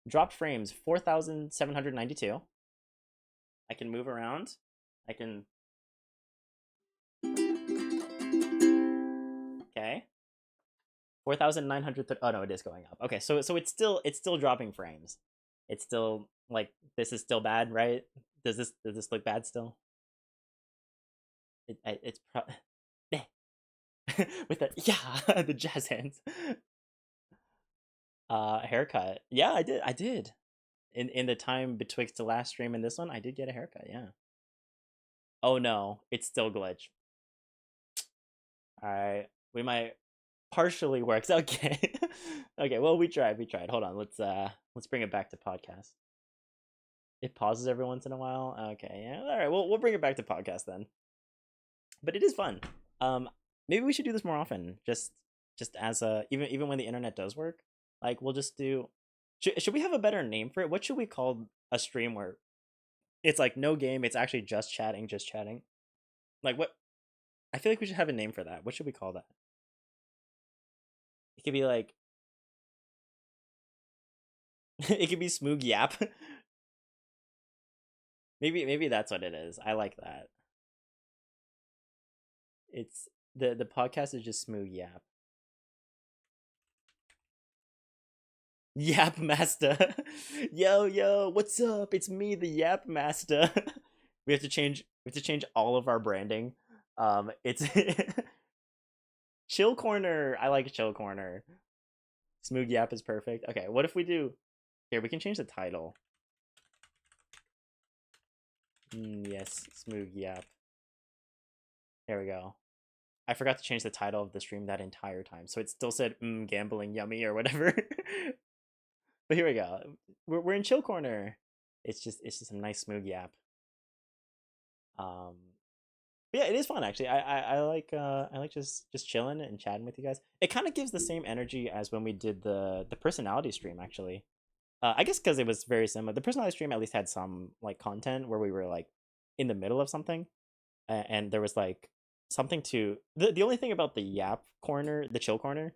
Dropped frames 4,792. I can move around. I can. Okay. 4,900. Oh no, it is going up. Okay, so it's still dropping frames. It's still like this is still bad, right? Does this look bad still? It's with the yeah the jazz hands. Haircut. Yeah, I did. In the time betwixt the last stream and this one, I did get a haircut. Yeah. Oh no, it's still glitch. All right, we might partially works. Okay. Okay. Well, we tried. Hold on. Let's bring it back to podcast. It pauses every once in a while. Okay. Yeah. All right. We'll bring it back to podcast then. But it is fun. Um, maybe we should do this more often. Just as a even when the internet does work, like we'll just do. Should we have a better name for it? What should we call a stream where it's like no game? It's actually just chatting, just chatting. Like what? I feel like we should have a name for that. What should we call that? It could be like it could be smoogyap. Maybe that's what it is. I like that. It's the podcast is just smoogyap. Yap Master. Yo, what's up? It's me, the Yap Master. We have to change all of our branding. It's Chill Corner. I like Chill Corner. Smooth Yap is perfect. Okay, what if we do here, we can change the title. Yes, Smooth Yap. There we go. I forgot to change the title of the stream that entire time, so it still said gambling yummy or whatever. But here we go. We're in Chill Corner. It's just a nice smooth yap. Um, but yeah, it is fun actually. I like just chilling and chatting with you guys. It kind of gives the same energy as when we did the personality stream actually. I guess because it was very similar. The personality stream at least had some like content where we were like in the middle of something, and there was like something to the only thing about the yap corner, the chill corner,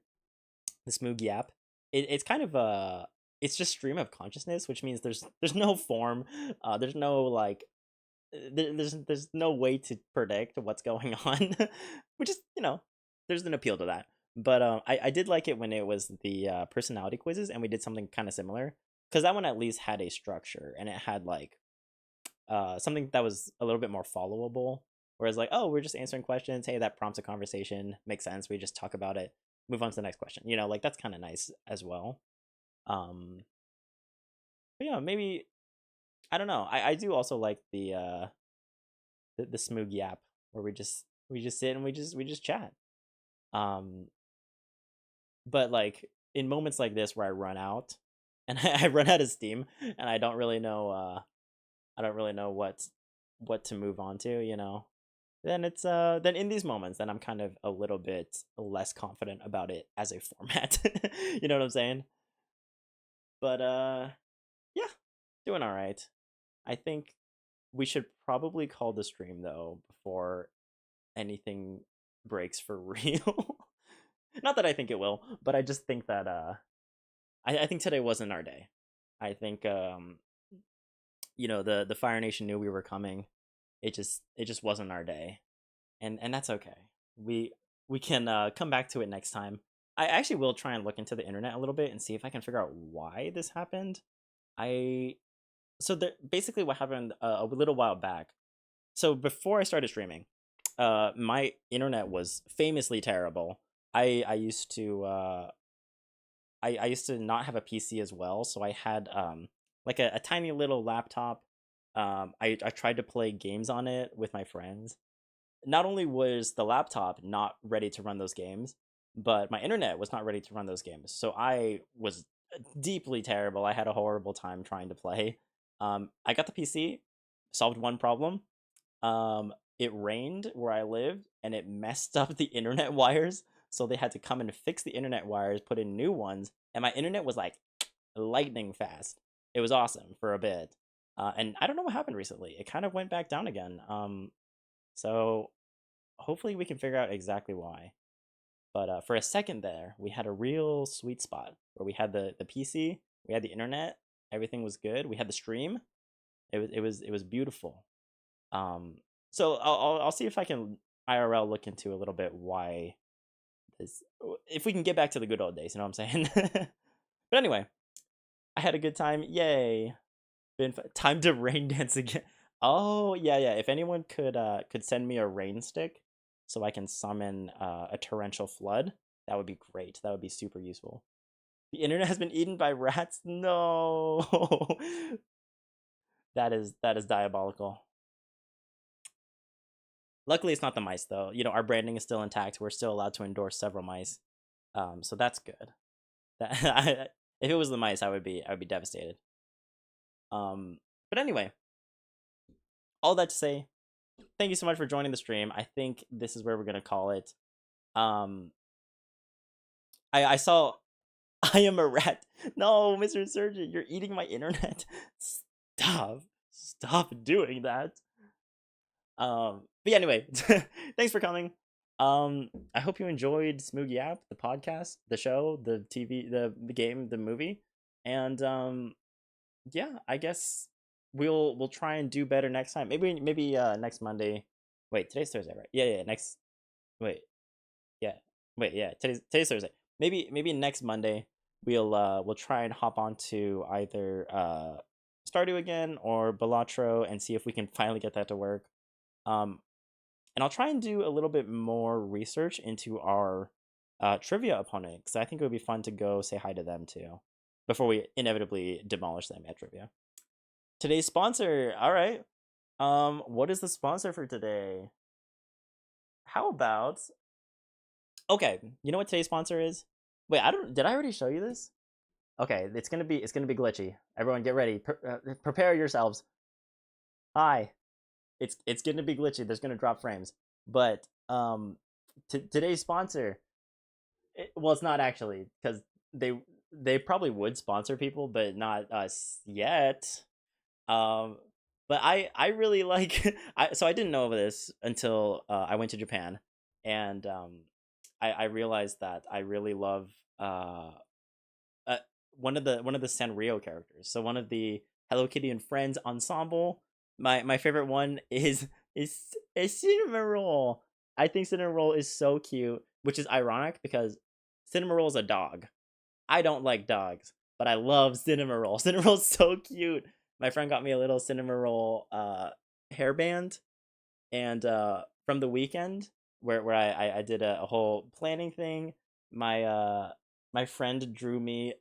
the smooth yap. It's kind of a it's just stream of consciousness, which means there's no form, there's no like there's no way to predict what's going on, which is there's an appeal to that. But I did like it when it was the personality quizzes and we did something kind of similar because that one at least had a structure and it had like something that was a little bit more followable. Whereas like, oh, we're just answering questions. Hey, that prompts a conversation. Makes sense. We just talk about it. Move on to the next question. Like that's kind of nice as well. Um, but yeah, maybe I don't know. I do also like the Smoog Yap where we just sit and we just chat. Um, but like in moments like this where I run out and I run out of steam, and I don't really know what to move on to, then it's then in these moments then I'm kind of a little bit less confident about it as a format. You know what I'm saying? But yeah, doing all right. I think we should probably call the stream though before anything breaks for real. Not that I think it will, but I just think that I think today wasn't our day. I think the Fire Nation knew we were coming. It just wasn't our day. And that's okay. We we can come back to it next time. I actually will try and look into the internet a little bit and see if I can figure out why this happened. I basically what happened a little while back. So before I started streaming, my internet was famously terrible. I used to I used to not have a PC as well, so I had like a tiny little laptop. I tried to play games on it with my friends. Not only was the laptop not ready to run those games, but my internet was not ready to run those games. So I was deeply terrible. I had a horrible time trying to play. I got the PC, solved one problem. It rained where I lived, and it messed up the internet wires. So they had to come and fix the internet wires, put in new ones, and my internet was like lightning fast. It was awesome for a bit. And I don't know what happened recently. It kind of went back down again. So hopefully we can figure out exactly why. But for a second there, we had a real sweet spot where we had the PC, we had the internet, everything was good. We had the stream. It was beautiful. Um, so I'll see if I can IRL look into a little bit why this, if we can get back to the good old days. You know what I'm saying? But anyway, I had a good time. Yay! Time to rain dance again. Oh yeah, yeah. If anyone could send me a rain stick, so I can summon a torrential flood, that would be great. That would be super useful. The internet has been eaten by rats. No, that is diabolical. Luckily, it's not the mice though. Our branding is still intact. We're still allowed to endorse several mice, so that's good. If it was the mice, I would be devastated. But anyway, all that to say, thank you so much for joining the stream. I think this is where we're gonna call it. Um, I saw I am a rat. No, Mr. Surgeon, you're eating my internet. Stop doing that. But yeah, anyway, thanks for coming. I hope you enjoyed smoogyap, the podcast, the show, the TV, the game, the movie, and yeah, I guess we'll try and do better next time. Maybe next Monday. Wait, today's Thursday, right? Yeah, yeah. Wait, yeah, wait, yeah. Today's Thursday. Maybe next Monday we'll try and hop onto either Stardew again or Balatro and see if we can finally get that to work. Um, and I'll try and do a little bit more research into our trivia opponent because I think it would be fun to go say hi to them too before we inevitably demolish them at trivia. Today's sponsor. All right. What is the sponsor for today? How about? Okay, you know what today's sponsor is? Wait, I don't. Did I already show you this? Okay, it's gonna be glitchy. Everyone, get ready. Prepare yourselves. Hi. It's gonna be glitchy. There's gonna drop frames. But today's sponsor. Well, it's not actually because they they probably would sponsor people, but not us yet. Um, but I really like I didn't know of this until I went to Japan, and I realized that I really love uh, uh one of the Sanrio characters. So one of the Hello Kitty and Friends ensemble. My favorite one is Cinnamon Roll. I think Cinnamon Roll is so cute, which is ironic because Cinnamon Roll is a dog. I don't like dogs, but I love Cinnamon Roll. Cinnamon Roll's so cute. My friend got me a little Cinnamon Roll hairband, and from the weekend where I did a whole planning thing. My friend drew me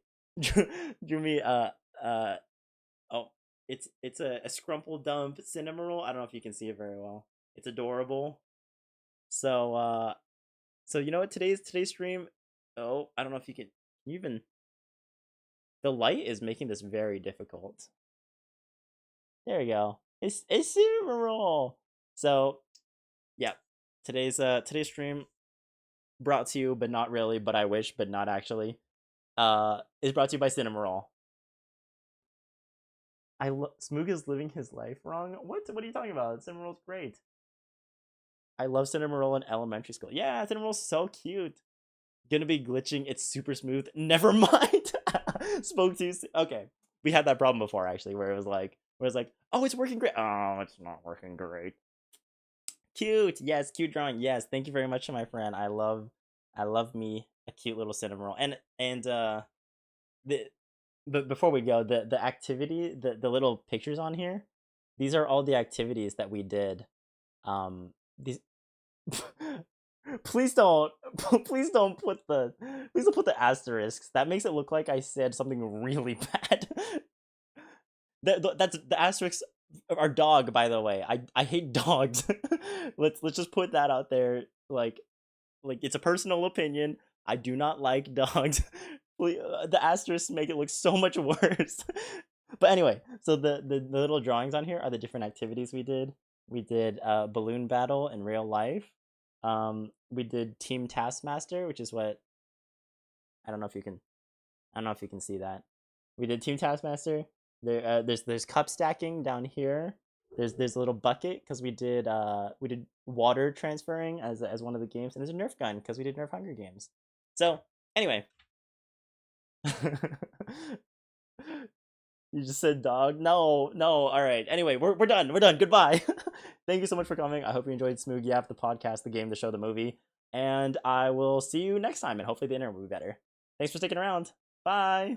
drew me uh oh it's a scrumple dump cinnamon roll. I don't know if you can see it very well. It's adorable. So so you know what today's stream. Oh, I don't know if you can even The light is making this very difficult. There we go. It's super roll. So yeah, today's stream brought to you, but not really, but I wish, but not actually. Is brought to you by Cinema Roll. Smoog is living his life wrong. What are you talking about? Cinema Roll's great. I love Cinema Roll in elementary school. Yeah, Cinema Roll's so cute. Gonna be glitching. It's super smooth. Never mind. Spoke too soon. Okay, we had that problem before actually, where it was like, oh, it's working great. Oh, it's not working great. Cute. Yes, cute drawing. Yes, thank you very much to my friend. I love me a cute little Cinema Roll. And the but before we go, the activity, the little pictures on here, these are all the activities that we did. These please don't please don't put the asterisks. That makes it look like I said something really bad. That's the asterisks are dog, by the way. I hate dogs. Let's just put that out there. Like it's a personal opinion. I do not like dogs. The asterisks make it look so much worse. But anyway, so the little drawings on here are the different activities we did. We did balloon battle in real life. We did Team Taskmaster, which is what I don't know if you can I don't know if you can see that. We did Team Taskmaster. There's cup stacking down here. There's a little bucket because we did water transferring as one of the games, and there's a Nerf gun because we did Nerf Hunger Games. So anyway, you just said dog. No, no. All right. Anyway, we're done. We're done. Goodbye. Thank you so much for coming. I hope you enjoyed smoogyap, the podcast, the game, the show, the movie, and I will see you next time. And hopefully the internet will be better. Thanks for sticking around. Bye.